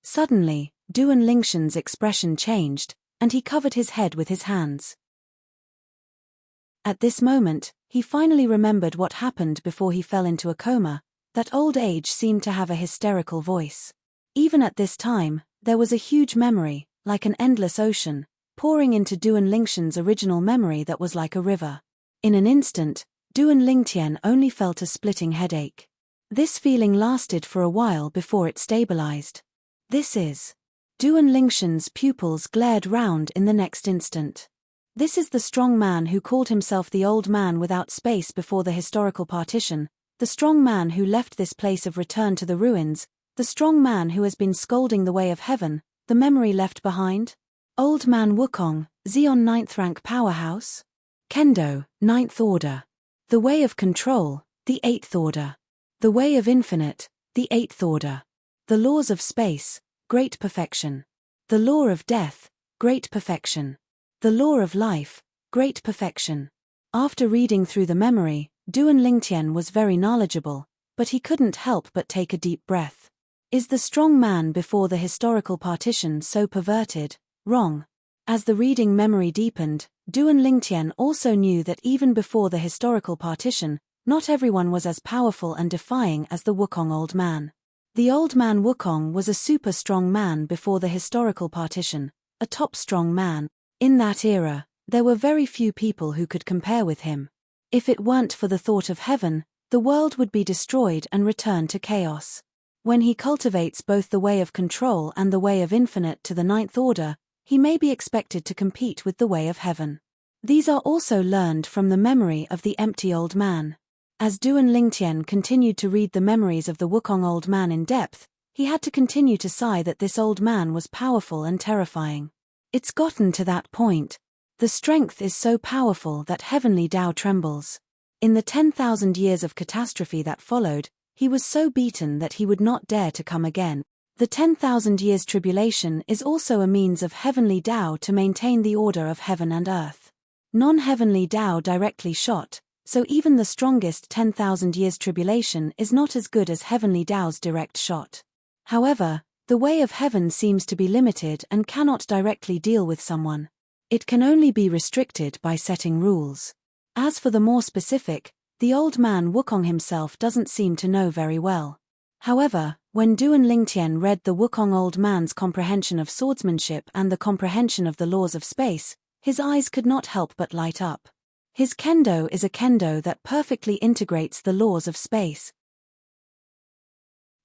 Suddenly, Duan Lingtian's expression changed, and he covered his head with his hands. At this moment, he finally remembered what happened before he fell into a coma. That old age seemed to have a hysterical voice. Even at this time, there was a huge memory, like an endless ocean, pouring into Duan Lingtian's original memory that was like a river. In an instant, Duan Lingtian only felt a splitting headache. This feeling lasted for a while before it stabilized. This is. Duan Lingtian's pupils glared round in the next instant. This is the strong man who called himself the old man without space before the historical partition, the strong man who left this place of return to the ruins, the strong man who has been scolding the way of heaven, the memory left behind? Old man Wukong, Xeon 9th rank powerhouse? Kendo, 9th order. The way of control, the 8th order. The way of infinite, the 8th order. The laws of space, great perfection. The law of death, great perfection. The law of life, great perfection. After reading through the memory, Duan Lingtian was very knowledgeable, but he couldn't help but take a deep breath. Is the strong man before the historical partition so perverted, wrong? As the reading memory deepened, Duan Lingtian also knew that even before the historical partition, not everyone was as powerful and defying as the Wukong old man. The old man Wukong was a super strong man before the historical partition, a top strong man. In that era, there were very few people who could compare with him. If it weren't for the thought of heaven, the world would be destroyed and return to chaos. When he cultivates both the way of control and the way of infinite to the 9th order, he may be expected to compete with the way of heaven. These are also learned from the memory of the empty old man. As Duan Lingtian continued to read the memories of the Wukong old man in depth, he had to continue to sigh that this old man was powerful and terrifying. It's gotten to that point. The strength is so powerful that heavenly Tao trembles. In the 10,000 years of catastrophe that followed, he was so beaten that he would not dare to come again. The 10,000 years tribulation is also a means of heavenly Tao to maintain the order of heaven and earth. Non-heavenly Tao directly shot, so even the strongest 10,000 years tribulation is not as good as heavenly Tao's direct shot. However, the way of heaven seems to be limited and cannot directly deal with someone. It can only be restricted by setting rules. As for the more specific, the old man Wukong himself doesn't seem to know very well. However, when Duan Lingtian read the Wukong old man's comprehension of swordsmanship and the comprehension of the laws of space, his eyes could not help but light up. His kendo is a kendo that perfectly integrates the laws of space.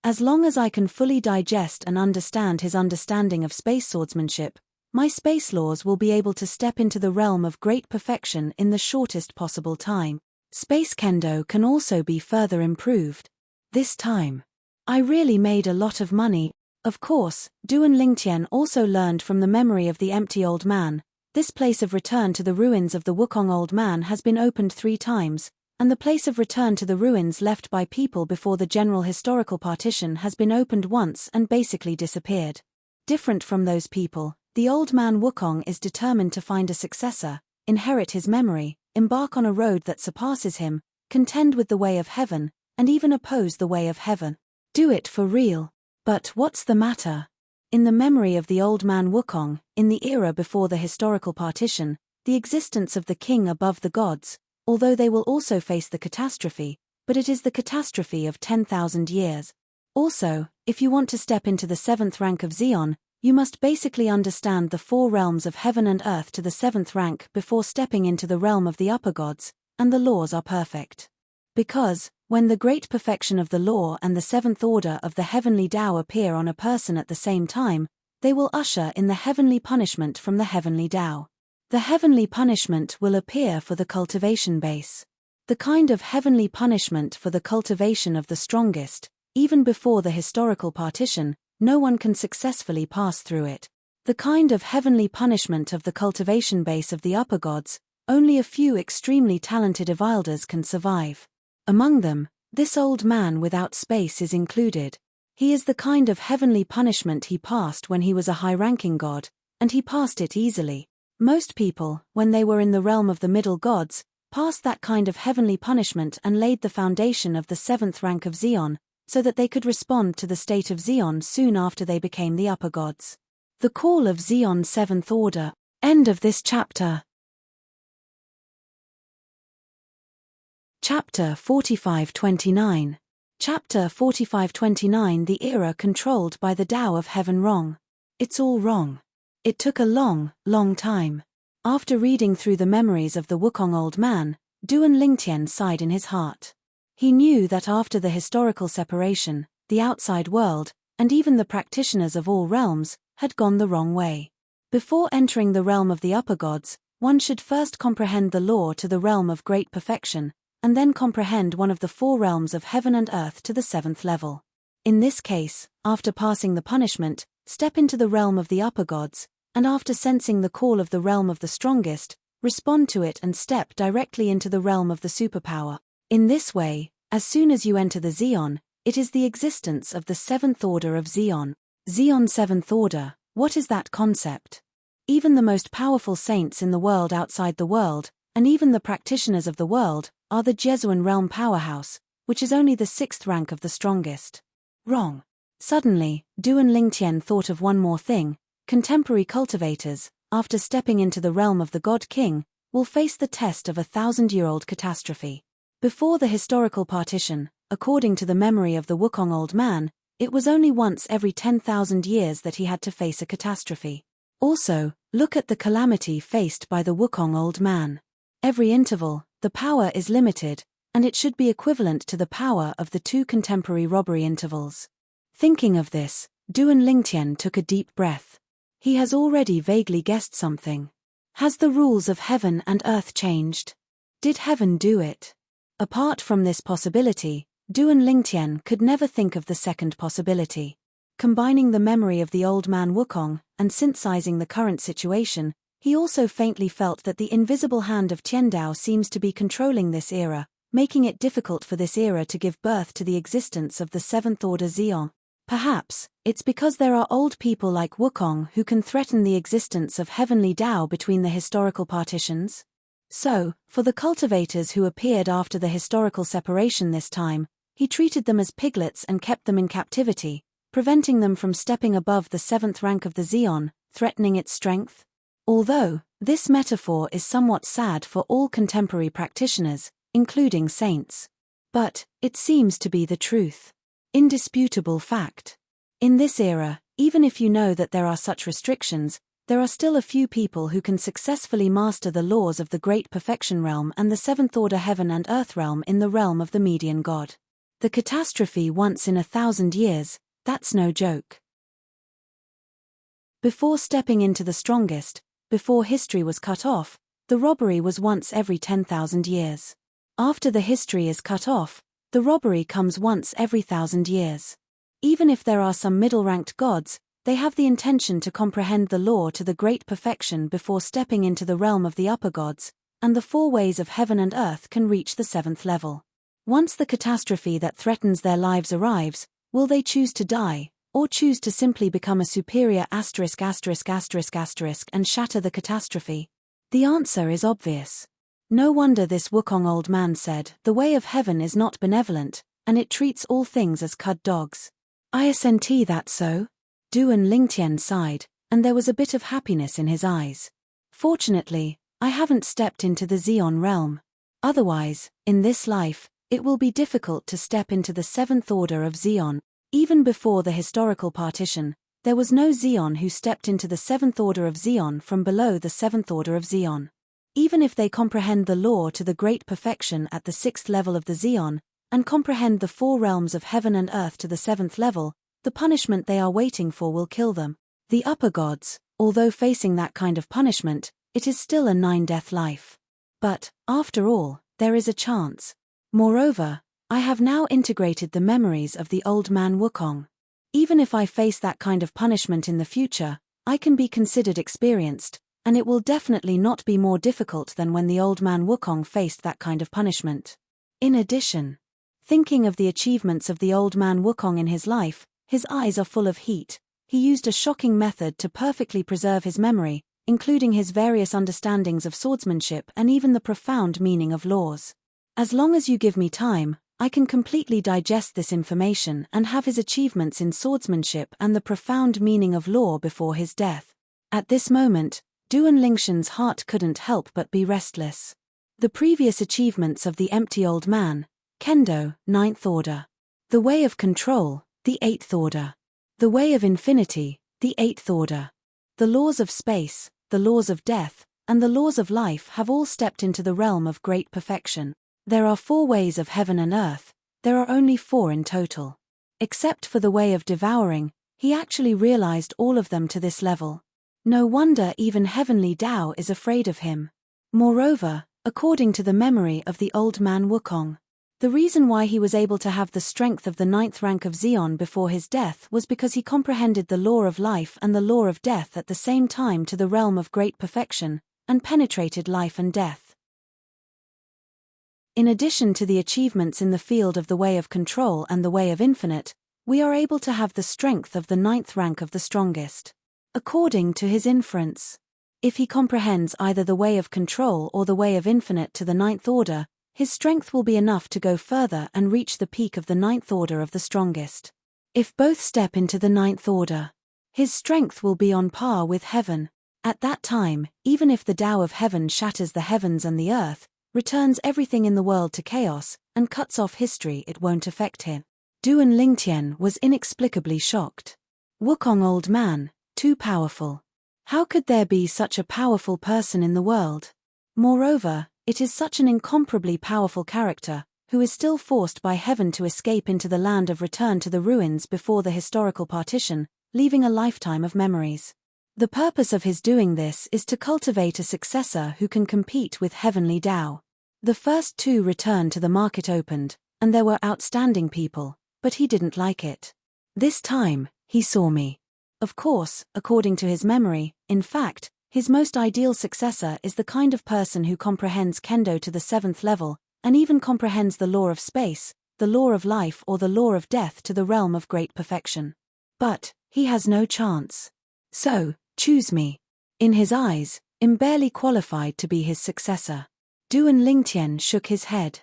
As long as I can fully digest and understand his understanding of space swordsmanship, my space laws will be able to step into the realm of great perfection in the shortest possible time. Space kendo can also be further improved. This time, I really made a lot of money. Of course, Duan Lingtian also learned from the memory of the empty old man. This place of return to the ruins of the Wukong old man has been opened 3 times, and the place of return to the ruins left by people before the general historical partition has been opened once and basically disappeared. Different from those people, the old man Wukong is determined to find a successor, inherit his memory, embark on a road that surpasses him, contend with the way of heaven, and even oppose the way of heaven. Do it for real. But what's the matter? In the memory of the old man Wukong, in the era before the historical partition, the existence of the king above the gods, although they will also face the catastrophe, but it is the catastrophe of 10,000 years. Also, if you want to step into the 7th rank of Xion, you must basically understand the 4 realms of heaven and earth to the 7th rank before stepping into the realm of the upper gods, and the laws are perfect. Because, when the great perfection of the law and the 7th order of the heavenly Tao appear on a person at the same time, they will usher in the heavenly punishment from the heavenly Tao. The heavenly punishment will appear for the cultivation base. The kind of heavenly punishment for the cultivation of the strongest, even before the historical partition, no one can successfully pass through it. The kind of heavenly punishment of the cultivation base of the upper gods, only a few extremely talented Evilders can survive. Among them, this old man without space is included. He is the kind of heavenly punishment he passed when he was a high-ranking god, and he passed it easily. Most people, when they were in the realm of the middle gods, passed that kind of heavenly punishment and laid the foundation of the 7th rank of Xion, so that they could respond to the state of Xion soon after they became the upper gods. The call of Xion's 7th order. End of this chapter. Chapter 4529. Chapter 4529. The era controlled by the Tao of Heaven. Wrong. It's all wrong. It took a long, long time. After reading through the memories of the Wukong old man, Duan Lingtian sighed in his heart. He knew that after the historical separation, the outside world, and even the practitioners of all realms, had gone the wrong way. Before entering the realm of the upper gods, one should first comprehend the law to the realm of great perfection, and then comprehend one of the 4 realms of heaven and earth to the 7th level. In this case, after passing the punishment, step into the realm of the upper gods, and after sensing the call of the realm of the strongest, respond to it and step directly into the realm of the superpower. In this way, as soon as you enter the Xion, it is the existence of the 7th order of Xion. Xion 7th order, what is that concept? Even the most powerful saints in the world outside the world, and even the practitioners of the world, are the Jesuan realm powerhouse, which is only the 6th rank of the strongest. Wrong. Suddenly, Duan Lingtian thought of one more thing. Contemporary cultivators, after stepping into the realm of the God King, will face the test of a 1,000-year-old catastrophe. Before the historical partition, according to the memory of the Wukong old man, it was only once every 10,000 years that he had to face a catastrophe. Also, look at the calamity faced by the Wukong old man. Every interval, the power is limited, and it should be equivalent to the power of the 2 contemporary robbery intervals. Thinking of this, Duan Lingtian took a deep breath. He has already vaguely guessed something. Has the rules of heaven and earth changed? Did heaven do it? Apart from this possibility, Duan Lingtian could never think of the second possibility. Combining the memory of the old man Wukong and synthesizing the current situation, he also faintly felt that the invisible hand of Tiandao seems to be controlling this era, making it difficult for this era to give birth to the existence of the 7th order Xion. Perhaps, it's because there are old people like Wukong who can threaten the existence of heavenly Tao between the historical partitions. So, for the cultivators who appeared after the historical separation this time, he treated them as piglets and kept them in captivity, preventing them from stepping above the 7th rank of the Xion, threatening its strength. Although, this metaphor is somewhat sad for all contemporary practitioners, including saints. But it seems to be the truth. Indisputable fact. In this era, even if you know that there are such restrictions, there are still a few people who can successfully master the laws of the Great Perfection realm and the seventh-order heaven and earth realm in the realm of the median god. The catastrophe once in 1,000 years, that's no joke. Before stepping into the strongest, before history was cut off, the robbery was once every 10,000 years. After the history is cut off, the robbery comes once every 1,000 years. Even if there are some middle-ranked gods, they have the intention to comprehend the law to the great perfection before stepping into the realm of the upper gods, and the four ways of heaven and earth can reach the seventh level. Once the catastrophe that threatens their lives arrives, will they choose to die, or choose to simply become a superior and shatter the catastrophe? The answer is obvious. No wonder this Wukong old man said, "The way of heaven is not benevolent, and it treats all things as cud dogs." Isn't that so? Duan Lingtian sighed, and there was a bit of happiness in his eyes. Fortunately, I haven't stepped into the Xeon realm. Otherwise, in this life, it will be difficult to step into the seventh order of Xeon. Even before the historical partition, there was no Xeon who stepped into the seventh order of Xeon from below the seventh order of Xeon. Even if they comprehend the law to the great perfection at the sixth level of the Xeon, and comprehend the four realms of heaven and earth to the seventh level, the punishment they are waiting for will kill them. The upper gods, although facing that kind of punishment, it is still a 9-death life. But, after all, there is a chance. Moreover, I have now integrated the memories of the old man Wukong. Even if I face that kind of punishment in the future, I can be considered experienced, and it will definitely not be more difficult than when the old man Wukong faced that kind of punishment. In addition, thinking of the achievements of the old man Wukong in his life, his eyes are full of heat. He used a shocking method to perfectly preserve his memory, including his various understandings of swordsmanship and even the profound meaning of laws. As long as you give me time, I can completely digest this information and have his achievements in swordsmanship and the profound meaning of law before his death. At this moment, Duan Lingshan's heart couldn't help but be restless. The previous achievements of the empty old man, Kendo, 9th order. The way of control, the 8th order. The way of infinity, the 8th order. The laws of space, the laws of death, and the laws of life have all stepped into the realm of great perfection. There are 4 ways of heaven and earth, there are only 4 in total. Except for the way of devouring, he actually realized all of them to this level. No wonder even heavenly Tao is afraid of him. Moreover, according to the memory of the old man Wukong, the reason why he was able to have the strength of the 9th rank of Xeon before his death was because he comprehended the law of life and the law of death at the same time to the realm of great perfection, and penetrated life and death. In addition to the achievements in the field of the way of control and the way of infinite, we are able to have the strength of the 9th rank of the strongest. According to his inference, if he comprehends either the way of control or the way of infinite to the 9th order, his strength will be enough to go further and reach the peak of the 9th order of the strongest. If both step into the 9th order, his strength will be on par with heaven. At that time, even if the Tao of heaven shatters the heavens and the earth, returns everything in the world to chaos, and cuts off history, it won't affect him. Duan Lingtian was inexplicably shocked. Wukong old man, too powerful. How could there be such a powerful person in the world? Moreover, it is such an incomparably powerful character, who is still forced by heaven to escape into the land of return to the ruins before the historical partition, leaving a lifetime of memories. The purpose of his doing this is to cultivate a successor who can compete with heavenly Tao. The first 2 returned to the market opened, and there were outstanding people, but he didn't like it. This time, he saw me. Of course, according to his memory, in fact, his most ideal successor is the kind of person who comprehends Kendo to the 7th level, and even comprehends the law of space, the law of life or the law of death to the realm of great perfection. But, he has no chance. So, choose me. In his eyes, I'm barely qualified to be his successor. Duan Lingtian shook his head.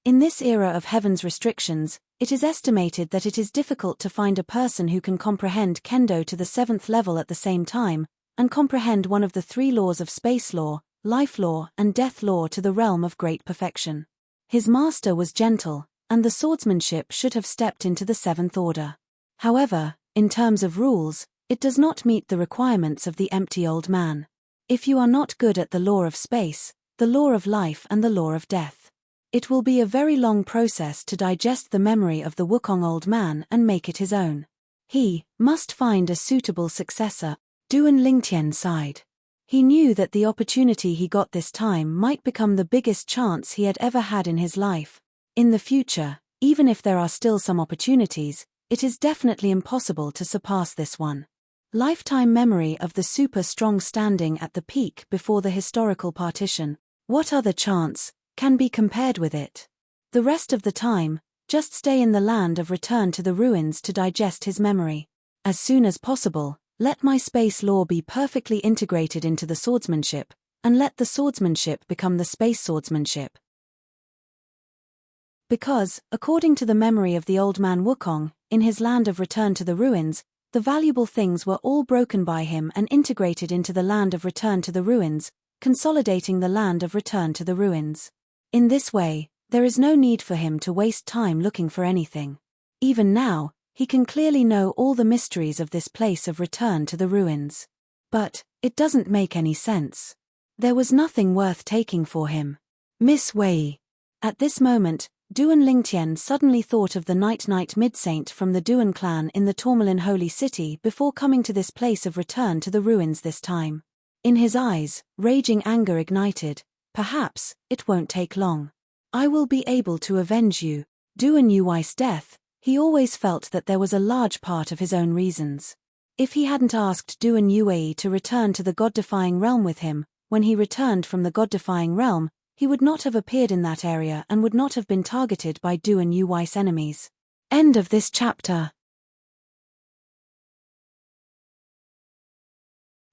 In this era of heaven's restrictions, it is estimated that it is difficult to find a person who can comprehend Kendo to the 7th level at the same time, and comprehend one of the 3 laws of space law, life law, and death law to the realm of great perfection. His master was gentle, and the swordsmanship should have stepped into the seventh order. However, in terms of rules, it does not meet the requirements of the empty old man. If you are not good at the law of space, the law of life and the law of death, it will be a very long process to digest the memory of the Wukong old man and make it his own. He must find a suitable successor. Duan Lingtian sighed. He knew that the opportunity he got this time might become the biggest chance he had ever had in his life. In the future, even if there are still some opportunities, it is definitely impossible to surpass this one. Lifetime memory of the super strong standing at the peak before the historical partition. What other chance can be compared with it? The rest of the time, just stay in the land of return to the ruins to digest his memory. As soon as possible, let my space law be perfectly integrated into the swordsmanship, and let the swordsmanship become the space swordsmanship. Because, according to the memory of the old man Wukong, in his land of return to the ruins, the valuable things were all broken by him and integrated into the land of return to the ruins, consolidating the land of return to the ruins. In this way, there is no need for him to waste time looking for anything. Even now, he can clearly know all the mysteries of this place of return to the ruins. But it doesn't make any sense. There was nothing worth taking for him. Miss Wei. At this moment, Duan Lingtian suddenly thought of the Night Mid-Saint from the Duan clan in the Tourmaline Holy City before coming to this place of return to the ruins this time. In his eyes, raging anger ignited. Perhaps it won't take long. I will be able to avenge you. Duan Yuai's death, he always felt that there was a large part of his own reasons. If he hadn't asked Duan Yuai to return to the God-defying realm with him, when he returned from the God-defying realm, he would not have appeared in that area and would not have been targeted by Duan Yuai's enemies. End of this chapter.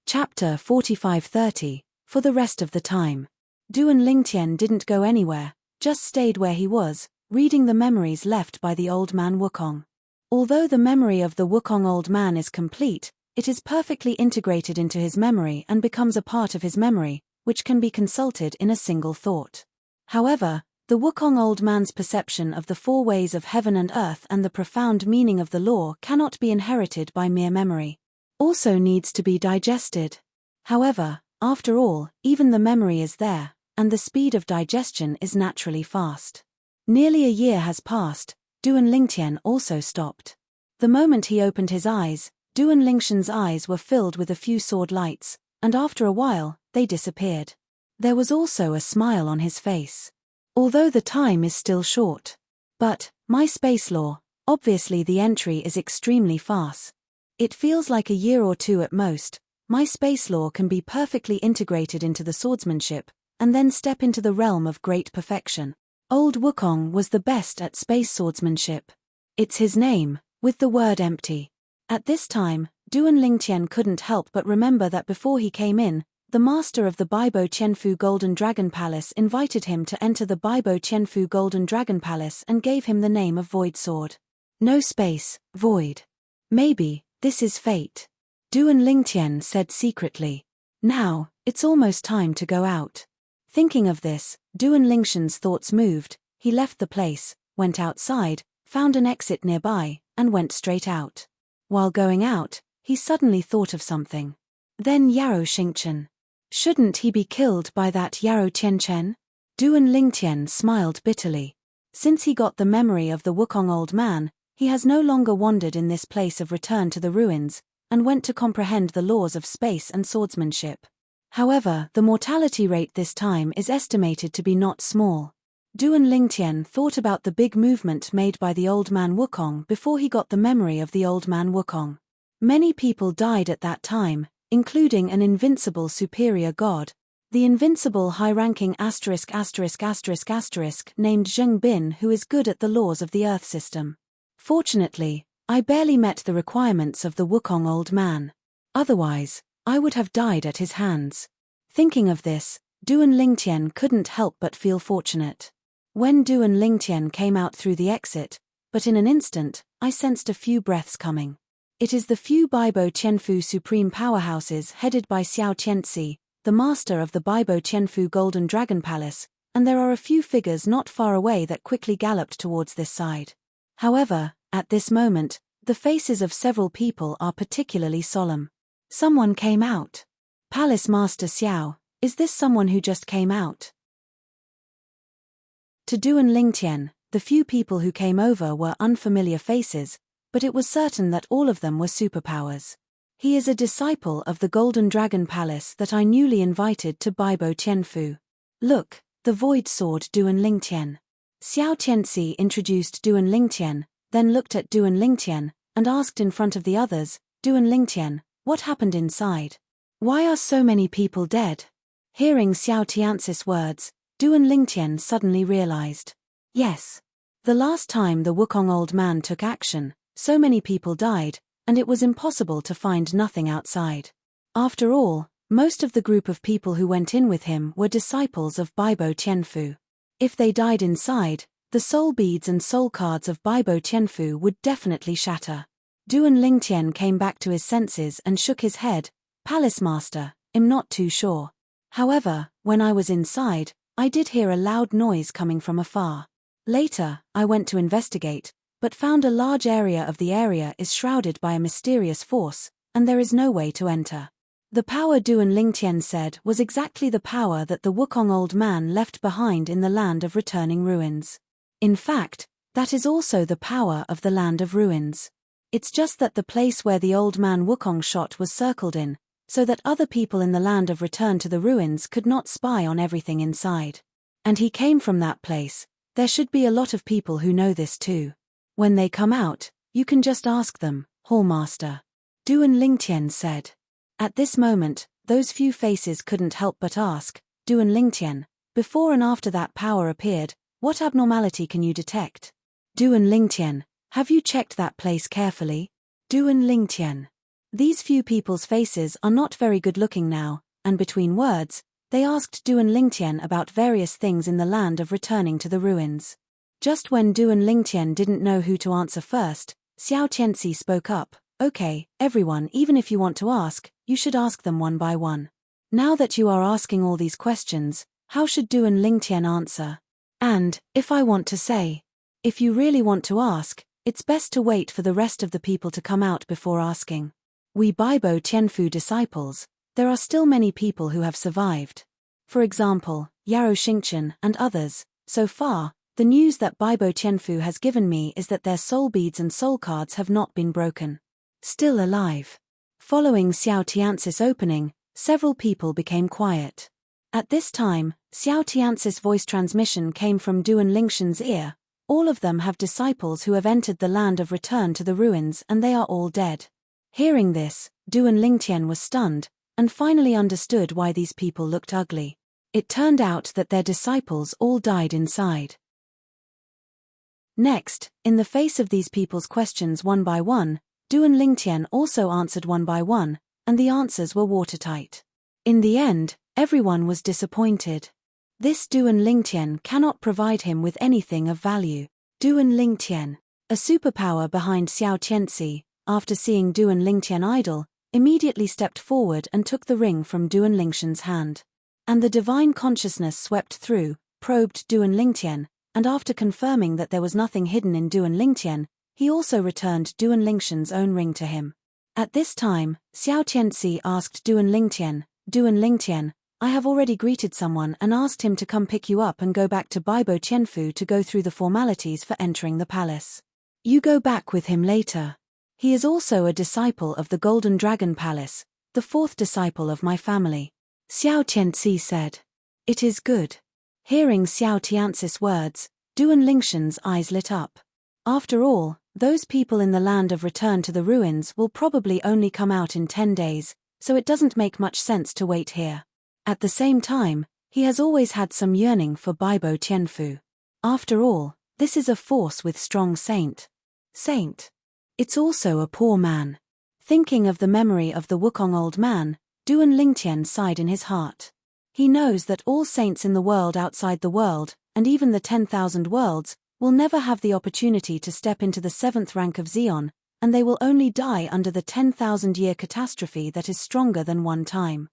Chapter 45-30. For the rest of the time, Duan Lingtian didn't go anywhere, just stayed where he was, reading the memories left by the old man Wukong. Although the memory of the Wukong old man is complete, it is perfectly integrated into his memory and becomes a part of his memory, which can be consulted in a single thought. However, the Wukong old man's perception of the four ways of heaven and earth and the profound meaning of the law cannot be inherited by mere memory. Also needs to be digested. However, after all, even the memory is there, and the speed of digestion is naturally fast. Nearly a year has passed. Duan Lingtian also stopped. The moment he opened his eyes, Duan Lingshan's eyes were filled with a few sword lights, and after a while, they disappeared. There was also a smile on his face. Although the time is still short. But, my space law, obviously the entry is extremely fast. It feels like a year or two at most. My space law can be perfectly integrated into the swordsmanship, and then step into the realm of great perfection. Old Wukong was the best at space swordsmanship. It's his name, with the word empty. At this time, Duan Lingtian couldn't help but remember that before he came in, the master of the Baibo Qianfu Golden Dragon Palace invited him to enter the Baibo Qianfu Golden Dragon Palace and gave him the name of Void Sword. No space, void. Maybe, this is fate. Duan Lingtian said secretly. Now, it's almost time to go out. Thinking of this, Duan Lingshan's thoughts moved. He left the place, went outside, found an exit nearby, and went straight out. While going out, he suddenly thought of something. Then Yarrow Xingchen. Shouldn't he be killed by that Yarrow Qianchen? Duan Lingtian smiled bitterly. Since he got the memory of the Wukong old man, he has no longer wandered in this place of return to the ruins, and went to comprehend the laws of space and swordsmanship. However, the mortality rate this time is estimated to be not small. Duan Lingtian thought about the big movement made by the old man Wukong before he got the memory of the old man Wukong. Many people died at that time, including an invincible superior god, the invincible high-ranking named Zheng Bin, who is good at the laws of the Earth system. Fortunately, I barely met the requirements of the Wukong old man. Otherwise, I would have died at his hands. Thinking of this, Duan Lingtian couldn't help but feel fortunate. When Duan Lingtian came out through the exit, but in an instant, I sensed a few breaths coming. It is the few Baibo Qianfu supreme powerhouses headed by Xiao Tianzi, the master of the Baibo Qianfu Golden Dragon Palace, and there are a few figures not far away that quickly galloped towards this side. However, at this moment, the faces of several people are particularly solemn. Someone came out. Palace Master Xiao, is this someone who just came out? To Duan Lingtian, the few people who came over were unfamiliar faces, but it was certain that all of them were superpowers. He is a disciple of the Golden Dragon Palace that I newly invited to Baibo Tianfu. Look, the Void Sword Duan Lingtian. Xiao Tianxi introduced Duan Lingtian, then looked at Duan Lingtian, and asked in front of the others, Duan Lingtian, what happened inside? Why are so many people dead? Hearing Xiao Tianxi's words, Duan Lingtian suddenly realized. Yes. The last time the Wukong old man took action, so many people died, and it was impossible to find nothing outside. After all, most of the group of people who went in with him were disciples of Baibo Tianfu. If they died inside, the soul beads and soul cards of Baibo Tianfu would definitely shatter. Duan Lingtian came back to his senses and shook his head. Palace Master, I'm not too sure. However, when I was inside, I did hear a loud noise coming from afar. Later, I went to investigate, but found a large area of the area is shrouded by a mysterious force, and there is no way to enter. The power Duan Lingtian said was exactly the power that the Wukong old man left behind in the Land of Returning Ruins. In fact, that is also the power of the Land of Ruins. It's just that the place where the old man Wukong shot was circled in, so that other people in the Land of Return to the Ruins could not spy on everything inside. And he came from that place. There should be a lot of people who know this too. When they come out, you can just ask them, Hallmaster. Duan Lingtian said. At this moment, those few faces couldn't help but ask, Duan Lingtian, before and after that power appeared, what abnormality can you detect? Duan Lingtian, have you checked that place carefully? Duan Lingtian. These few people's faces are not very good looking now, and between words, they asked Duan Lingtian about various things in the Land of Returning to the Ruins. Just when Duan Lingtian didn't know who to answer first, Xiao Tianxi spoke up, okay, everyone, even if you want to ask, you should ask them one by one. Now that you are asking all these questions, how should Duan Lingtian answer? And, if I want to say, if you really want to ask, it's best to wait for the rest of the people to come out before asking. We Baibo Tianfu disciples, there are still many people who have survived. For example, Yarrow Xingchen and others. So far, the news that Baibo Tianfu has given me is that their soul beads and soul cards have not been broken. Still alive. Following Xiao Tianxi's opening, several people became quiet. At this time, Xiao Tianxi's voice transmission came from Duan Lingtian's ear. All of them have disciples who have entered the Land of Return to the Ruins and they are all dead. Hearing this, Duan Lingtian was stunned, and finally understood why these people looked ugly. It turned out that their disciples all died inside. Next, in the face of these people's questions one by one, Duan Lingtian also answered one by one, and the answers were watertight. In the end, everyone was disappointed. This Duan Lingtian cannot provide him with anything of value. Duan Lingtian, a superpower behind Xiao Tianxi, after seeing Duan Lingtian idle, immediately stepped forward and took the ring from Duan Lingtian's hand. And the divine consciousness swept through, probed Duan Lingtian, and after confirming that there was nothing hidden in Duan Lingtian, he also returned Duan Lingtian's own ring to him. At this time, Xiao Tianxi asked Duan Lingtian, I have already greeted someone and asked him to come pick you up and go back to Baibo Tianfu to go through the formalities for entering the palace. You go back with him later. He is also a disciple of the Golden Dragon Palace, the fourth disciple of my family. Xiao Tianxi said. It is good. Hearing Xiao Tianxi's words, Duan Lingtian's eyes lit up. After all, those people in the Land of Return to the Ruins will probably only come out in 10 days, so it doesn't make much sense to wait here. At the same time, he has always had some yearning for Baibo Tianfu. After all, this is a force with strong saint. It's also a poor man. Thinking of the memory of the Wukong old man, Duan Lingtian sighed in his heart. He knows that all saints in the world outside the world, and even the 10,000 worlds, will never have the opportunity to step into the 7th rank of Xion, and they will only die under the 10,000-year catastrophe that is stronger than one time.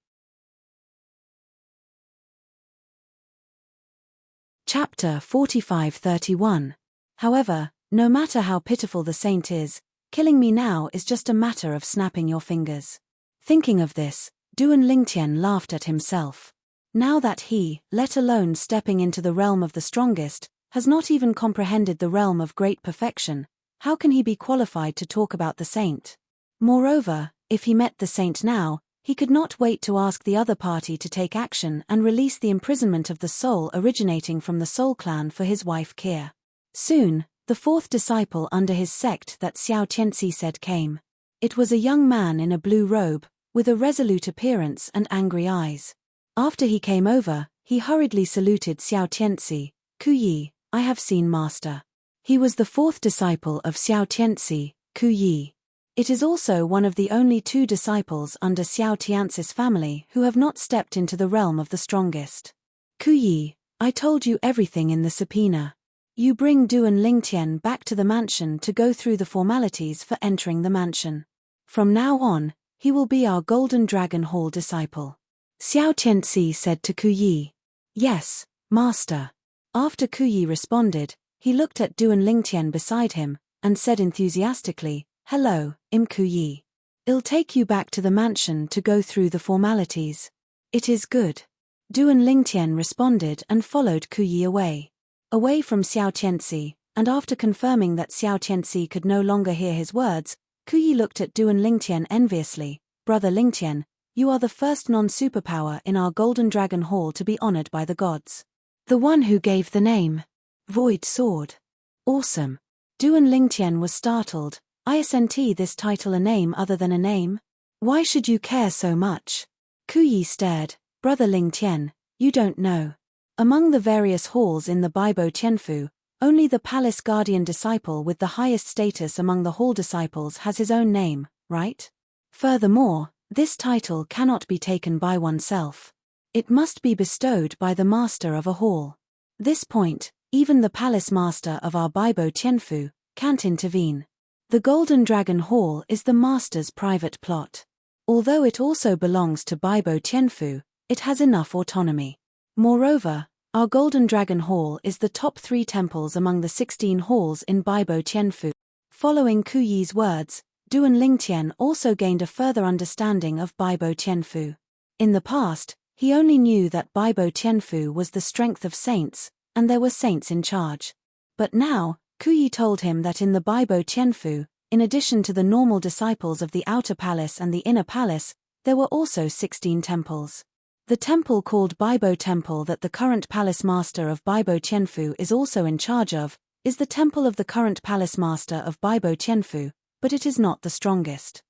Chapter 45:31. However, no matter how pitiful the saint is, killing me now is just a matter of snapping your fingers. Thinking of this, Duan Lingtian laughed at himself. Now that he, let alone stepping into the realm of the strongest, has not even comprehended the realm of great perfection, how can he be qualified to talk about the saint? Moreover, if he met the saint now, he could not wait to ask the other party to take action and release the imprisonment of the soul originating from the Soul Clan for his wife Kir. Soon, the fourth disciple under his sect that Xiao Tianxi said came. It was a young man in a blue robe, with a resolute appearance and angry eyes. After he came over, he hurriedly saluted Xiao Tianxi. "Ku Yi, I have seen Master." He was the fourth disciple of Xiao Tianxi, Ku Yi. It is also one of the only two disciples under Xiao Tianxi's family who have not stepped into the realm of the strongest. "Ku Yi, I told you everything in the subpoena. You bring Duan Lingtian back to the mansion to go through the formalities for entering the mansion. From now on, he will be our Golden Dragon Hall disciple." Xiao Tianxi said to Ku Yi. "Yes, Master." After Ku Yi responded, he looked at Duan Lingtian beside him, and said enthusiastically, "Hello, Ku Yi. I'll take you back to the mansion to go through the formalities." "It is good." Duan Lingtian responded and followed Ku Yi away from Xiao Tianxi, and after confirming that Xiao Tianxi could no longer hear his words, Ku Yi looked at Duan Lingtian enviously. "Brother Lingtian, you are the first non-superpower in our Golden Dragon Hall to be honored by the gods. The one who gave the name Void Sword. Awesome." Duan Lingtian was startled. "Isn't this title a name other than a name? Why should you care so much?" Ku Yi stared. "Brother Lingtian, you don't know. Among the various halls in the Baibo Tianfu, only the palace guardian disciple with the highest status among the hall disciples has his own name, right? Furthermore, this title cannot be taken by oneself. It must be bestowed by the master of a hall. This point, even the palace master of our Baibo Tianfu can't intervene. The Golden Dragon Hall is the master's private plot. Although it also belongs to Baibo Tianfu, it has enough autonomy. Moreover, our Golden Dragon Hall is the top 3 temples among the 16 halls in Baibo Tianfu." Following Ku Yi's words, Duan Lingtian also gained a further understanding of Baibo Tianfu. In the past, he only knew that Baibo Tianfu was the strength of saints, and there were saints in charge. But now, Ku Yi told him that in the Baibo Tianfu, in addition to the normal disciples of the outer palace and the inner palace, there were also 16 temples. The temple called Baibo Temple that the current palace master of Baibo Tianfu is also in charge of, is the temple of the current palace master of Baibo Tianfu, but it is not the strongest.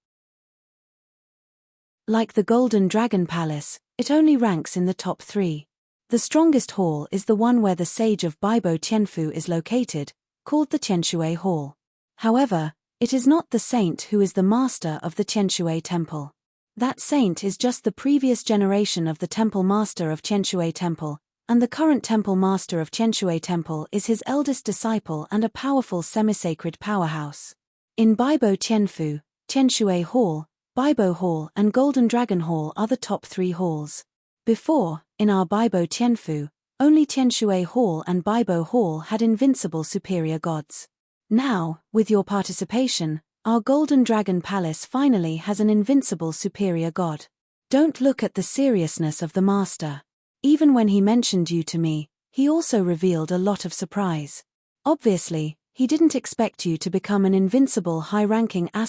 Like the Golden Dragon Palace, it only ranks in the top 3. The strongest hall is the one where the sage of Baibo Tianfu is located, called the Qianshui Hall. However, it is not the saint who is the master of the Qianshui Temple. That saint is just the previous generation of the temple master of Qianshui Temple, and the current temple master of Qianshui Temple is his eldest disciple and a powerful semi-sacred powerhouse. In Baibo Tianfu, Qianshui Hall, Baibo Hall and Golden Dragon Hall are the top 3 halls. Before, in our Baibo Tianfu, only Qianshui Hall and Baibo Hall had invincible superior gods. Now, with your participation, our Golden Dragon Palace finally has an invincible superior god. Don't look at the seriousness of the master. Even when he mentioned you to me, he also revealed a lot of surprise. Obviously, he didn't expect you to become an invincible high-ranking *****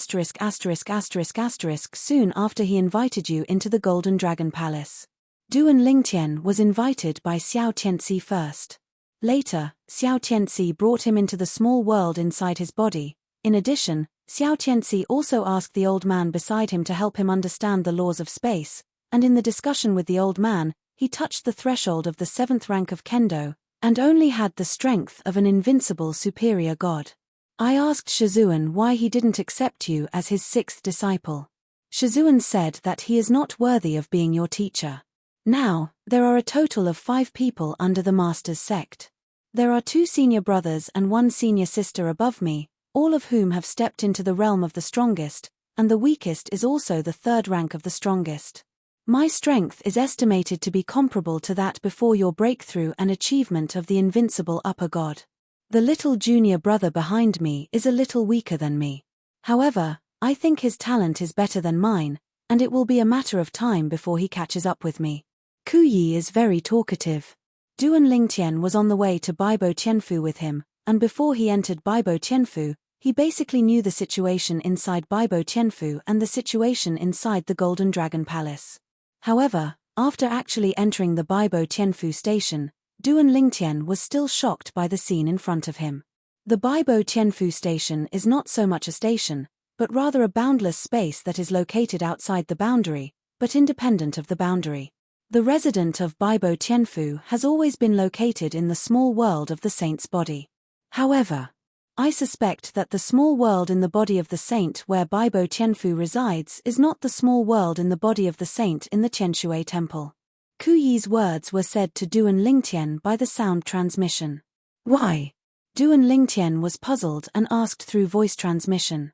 soon after he invited you into the Golden Dragon Palace. Duan Lingtian was invited by Xiao Tianxi first. Later, Xiao Tianxi brought him into the small world inside his body. In addition, Xiao Tianxi also asked the old man beside him to help him understand the laws of space, and in the discussion with the old man, he touched the threshold of the 7th rank of Kendo, and only had the strength of an invincible superior god. I asked Shizuan why he didn't accept you as his 6th disciple. Shizuan said that he is not worthy of being your teacher. Now, there are a total of 5 people under the master's sect. There are 2 senior brothers and 1 senior sister above me, all of whom have stepped into the realm of the strongest, and the weakest is also the 3rd rank of the strongest. My strength is estimated to be comparable to that before your breakthrough and achievement of the invincible upper god. The little junior brother behind me is a little weaker than me. However, I think his talent is better than mine, and it will be a matter of time before he catches up with me. Ku Yi is very talkative. Duan Lingtian was on the way to Baibo Qianfu with him, and before he entered Baibo Qianfu, he basically knew the situation inside Baibo Qianfu and the situation inside the Golden Dragon Palace. However, after actually entering the Baibo Qianfu station, Duan Lingtian was still shocked by the scene in front of him. The Baibo Qianfu station is not so much a station, but rather a boundless space that is located outside the boundary, but independent of the boundary. The resident of Baibo Qianfu has always been located in the small world of the saint's body. However, I suspect that the small world in the body of the saint where Baibo Qianfu resides is not the small world in the body of the saint in the Qianshui temple. Ku Yi's words were said to Duan Lingtian by the sound transmission. Why? Duan Lingtian was puzzled and asked through voice transmission.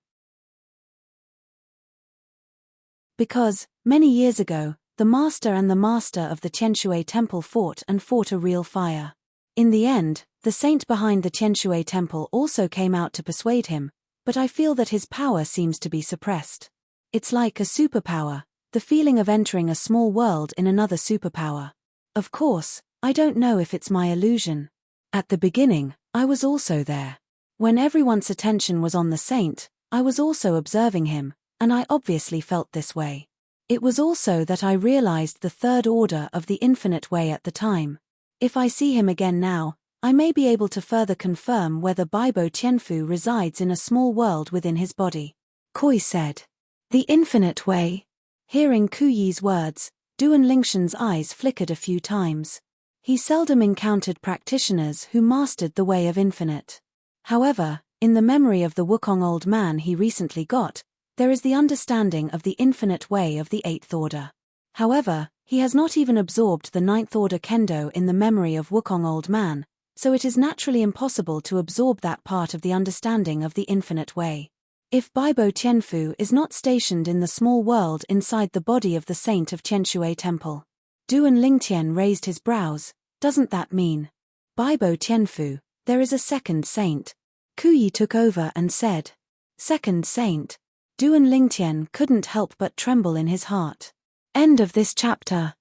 Because, many years ago, the master and the master of the Qianshui temple fought a real fire. In the end, the saint behind the Qianshui temple also came out to persuade him, but I feel that his power seems to be suppressed. It's like a superpower, the feeling of entering a small world in another superpower. Of course, I don't know if it's my illusion. At the beginning, I was also there. When everyone's attention was on the saint, I was also observing him, and I obviously felt this way. It was also that I realized the third order of the infinite way at the time. If I see him again now, I may be able to further confirm whether Baibo Qianfu resides in a small world within his body. Koi said. The infinite way? Hearing Ku Yi's words, Duan Lingtian's eyes flickered a few times. He seldom encountered practitioners who mastered the way of infinite. However, in the memory of the Wukong old man he recently got, there is the understanding of the infinite way of the eighth order. However, he has not even absorbed the ninth order kendo in the memory of Wukong old man, so it is naturally impossible to absorb that part of the understanding of the infinite way. If Baibo Qianfu is not stationed in the small world inside the body of the saint of Qianshui temple. Duan Lingtian raised his brows. Doesn't that mean? Baibo Qianfu, there is a second saint. Ku Yi took over and said. Second saint. Duan Lingtian couldn't help but tremble in his heart. End of this chapter.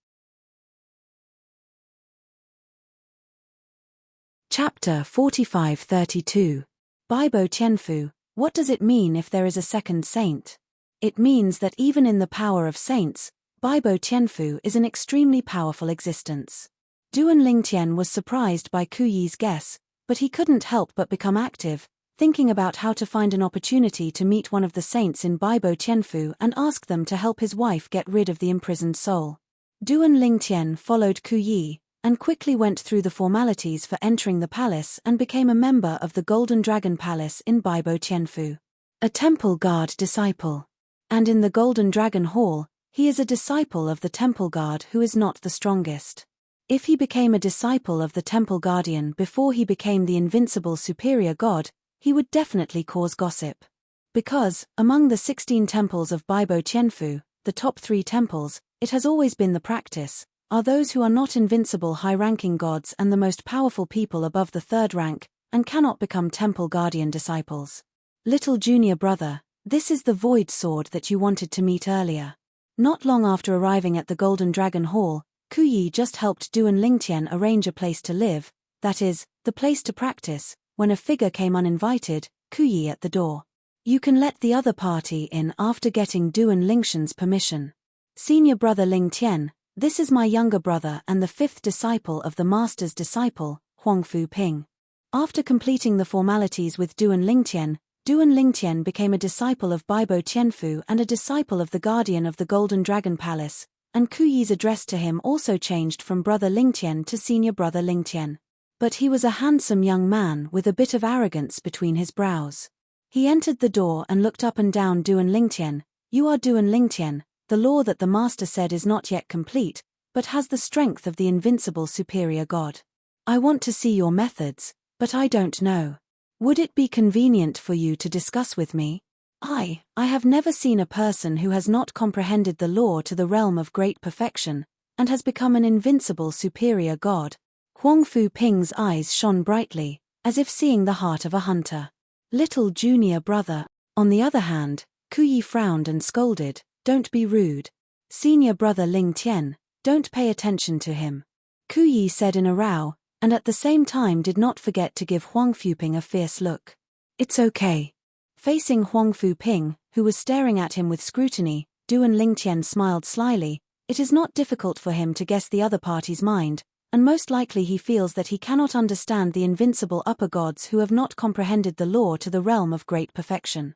Chapter 45-32. Baibo Qianfu, what does it mean if there is a second saint? It means that even in the power of saints, Baibo Qianfu is an extremely powerful existence. Duan Lingtian was surprised by Ku Yi's guess, but he couldn't help but become active, thinking about how to find an opportunity to meet one of the saints in Baibo Qianfu and ask them to help his wife get rid of the imprisoned soul. Duan Lingtian followed Ku Yi, and quickly went through the formalities for entering the palace and became a member of the Golden Dragon Palace in Baibo Qianfu. A temple guard disciple. And in the Golden Dragon Hall, he is a disciple of the temple guard who is not the strongest. If he became a disciple of the temple guardian before he became the invincible superior god, he would definitely cause gossip. Because, among the 16 temples of Baibo Qianfu, the top 3 temples, it has always been the practice, are those who are not invincible high-ranking gods and the most powerful people above the 3rd rank, and cannot become temple guardian disciples. Little junior brother, this is the void sword that you wanted to meet earlier. Not long after arriving at the Golden Dragon Hall, Ku Yi just helped Duan Lingtian arrange a place to live, that is, the place to practice, when a figure came uninvited, Ku Yi at the door. You can let the other party in after getting Duan Lingtian's permission. Senior brother Lingtian, this is my younger brother and the 5th disciple of the master's disciple, Huangfu Ping. After completing the formalities with Duan Lingtian became a disciple of Baibo Qianfu and a disciple of the guardian of the Golden Dragon Palace, and Ku Yi's address to him also changed from brother Lingtian to senior brother Lingtian. But he was a handsome young man with a bit of arrogance between his brows. He entered the door and looked up and down Duan Lingtian. You are Duan Lingtian, the law that the master said is not yet complete, but has the strength of the invincible superior god. I want to see your methods, but I don't know. Would it be convenient for you to discuss with me? I have never seen a person who has not comprehended the law to the realm of great perfection, and has become an invincible superior god. Huang Fu Ping's eyes shone brightly, as if seeing the heart of a hunter. Little junior brother. On the other hand, Ku Yi frowned and scolded, "Don't be rude. Senior brother Ling Tian, don't pay attention to him." Ku Yi said in a row, and at the same time did not forget to give Huang Fu Ping a fierce look. "It's okay." Facing Huang Fu Ping, who was staring at him with scrutiny, Duan Lingtian smiled slyly. It is not difficult for him to guess the other party's mind, and most likely he feels that he cannot understand the invincible upper gods who have not comprehended the law to the realm of great perfection.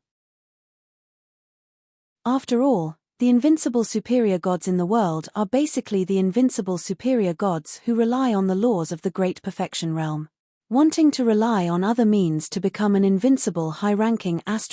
After all, the invincible superior gods in the world are basically the invincible superior gods who rely on the laws of the great perfection realm. Wanting to rely on other means to become an invincible high-ranking is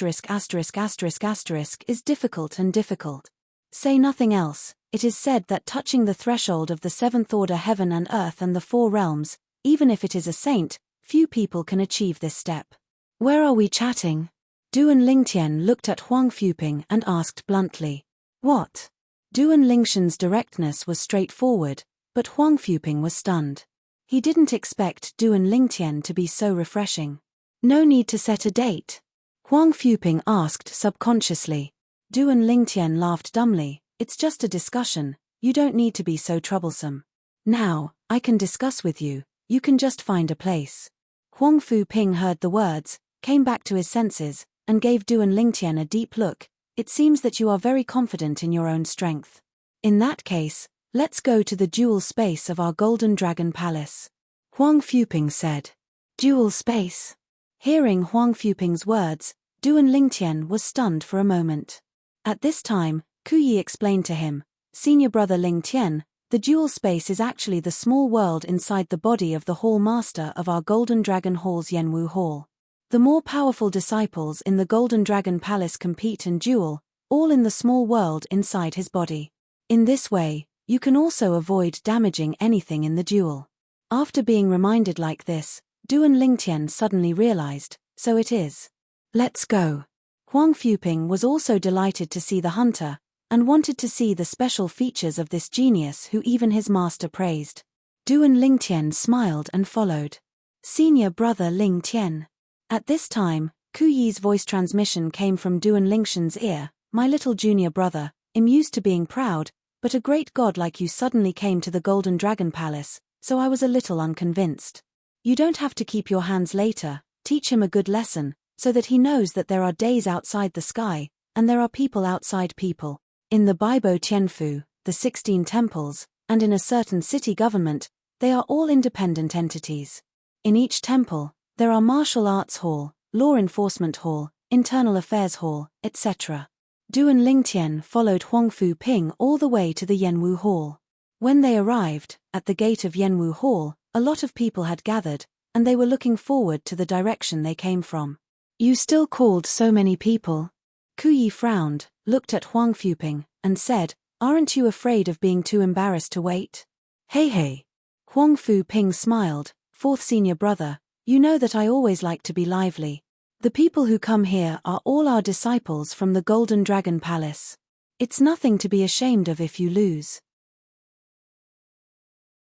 difficult and difficult. Say nothing else, it is said that touching the threshold of the seventh order heaven and earth and the four realms, even if it is a saint, few people can achieve this step. "Where are we chatting?" Duan Lingtian looked at Huang Fu Ping and asked bluntly. "What?" Duan Lingshan's directness was straightforward, but Huang Fu Ping was stunned. He didn't expect Duan Lingtian to be so refreshing. "No need to set a date?" Huang Fu Ping asked subconsciously. Duan Lingtian laughed dumbly. "It's just a discussion, you don't need to be so troublesome. Now, I can discuss with you, you can just find a place." Huang Fu Ping heard the words, came back to his senses, and gave Duan Lingtian a deep look. "It seems that you are very confident in your own strength. In that case, let's go to the jewel space of our Golden Dragon Palace," Huang Fu Ping said. "Jewel space?" Hearing Huang Fu Ping's words, Duan Lingtian was stunned for a moment. At this time, Ku Yi explained to him, "Senior brother Ling Tian, the jewel space is actually the small world inside the body of the Hall Master of our Golden Dragon Hall's Yanwu Hall. The more powerful disciples in the Golden Dragon Palace compete and duel, all in the small world inside his body. In this way, you can also avoid damaging anything in the duel." After being reminded like this, Duan Lingtian suddenly realized, so it is. "Let's go." Huang Fu Ping was also delighted to see the hunter, and wanted to see the special features of this genius who even his master praised. Duan Lingtian smiled and followed. "Senior brother Ling Tian." At this time, Ku Yi's voice transmission came from Duan Lingshan's ear. "My little junior brother, I'm used to being proud, but a great god like you suddenly came to the Golden Dragon Palace, so I was a little unconvinced. You don't have to keep your hands later, teach him a good lesson, so that he knows that there are days outside the sky, and there are people outside people. In the Baibo Tianfu, the 16 temples, and in a certain city government, they are all independent entities. In each temple, there are martial arts hall, law enforcement hall, internal affairs hall, etc." Duan Lingtian followed Huang Fu Ping all the way to the Yanwu Hall. When they arrived, at the gate of Yanwu Hall, a lot of people had gathered, and they were looking forward to the direction they came from. "You still called so many people?" Ku Yi frowned, looked at Huang Fu Ping, and said, "Aren't you afraid of being too embarrassed to wait?" Hey. Huang Fu Ping smiled, "Fourth senior brother, you know that I always like to be lively. The people who come here are all our disciples from the Golden Dragon Palace. It's nothing to be ashamed of if you lose.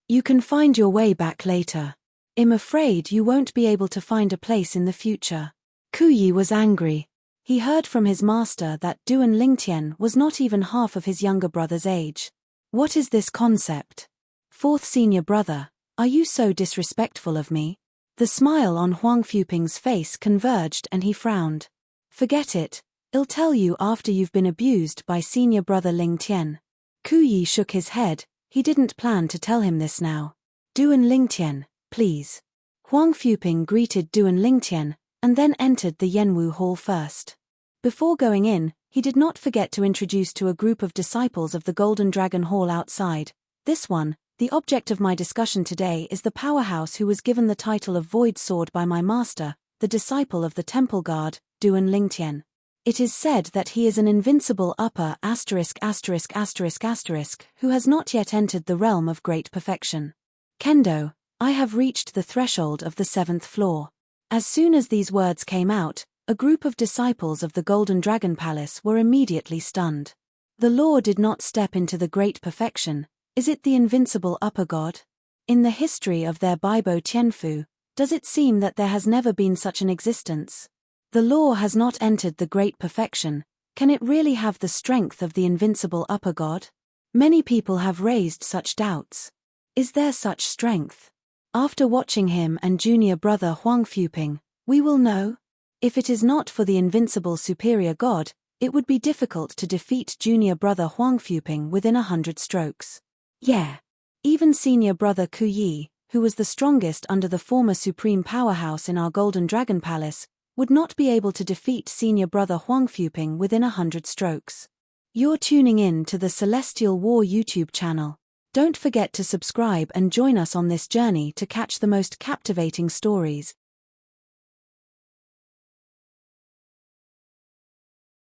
You can find your way back later. I'm afraid you won't be able to find a place in the future." Ku Yi was angry. He heard from his master that Duan Lingtian was not even half of his younger brother's age. What is this concept? Fourth senior brother, are you so disrespectful of me? The smile on Huang Fu Ping's face converged and he frowned. Forget it, I'll tell you after you've been abused by senior brother Ling Tian. Ku Yi shook his head, he didn't plan to tell him this now. Duan Lingtian, please. Huang Fu Ping greeted Duan Lingtian, and then entered the Yanwu Hall first. Before going in, he did not forget to introduce to a group of disciples of the Golden Dragon Hall outside. This one, the object of my discussion today, is the powerhouse who was given the title of Void Sword by my master, the disciple of the Temple Guard, Duan Lingtian. It is said that he is an invincible upper ****** who has not yet entered the realm of great perfection. Kendo, I have reached the threshold of the 7th floor. As soon as these words came out, A group of disciples of the Golden Dragon Palace were immediately stunned. The law did not step into the great perfection. Is it the invincible upper god? In the history of their Baibo Tianfu, does it seem that there has never been such an existence? The law has not entered the great perfection. Can it really have the strength of the invincible upper god? Many people have raised such doubts. Is there such strength? After watching him and junior brother Huang Fuping, we will know. If it is not for the invincible superior god, it would be difficult to defeat junior brother Huang Fuping within 100 strokes. Yeah. Even senior brother Ku Yi, who was the strongest under the former supreme powerhouse in our Golden Dragon Palace, would not be able to defeat senior brother Huang Fuping within 100 strokes. You're tuning in to the Celestial War YouTube channel. Don't forget to subscribe and join us on this journey to catch the most captivating stories.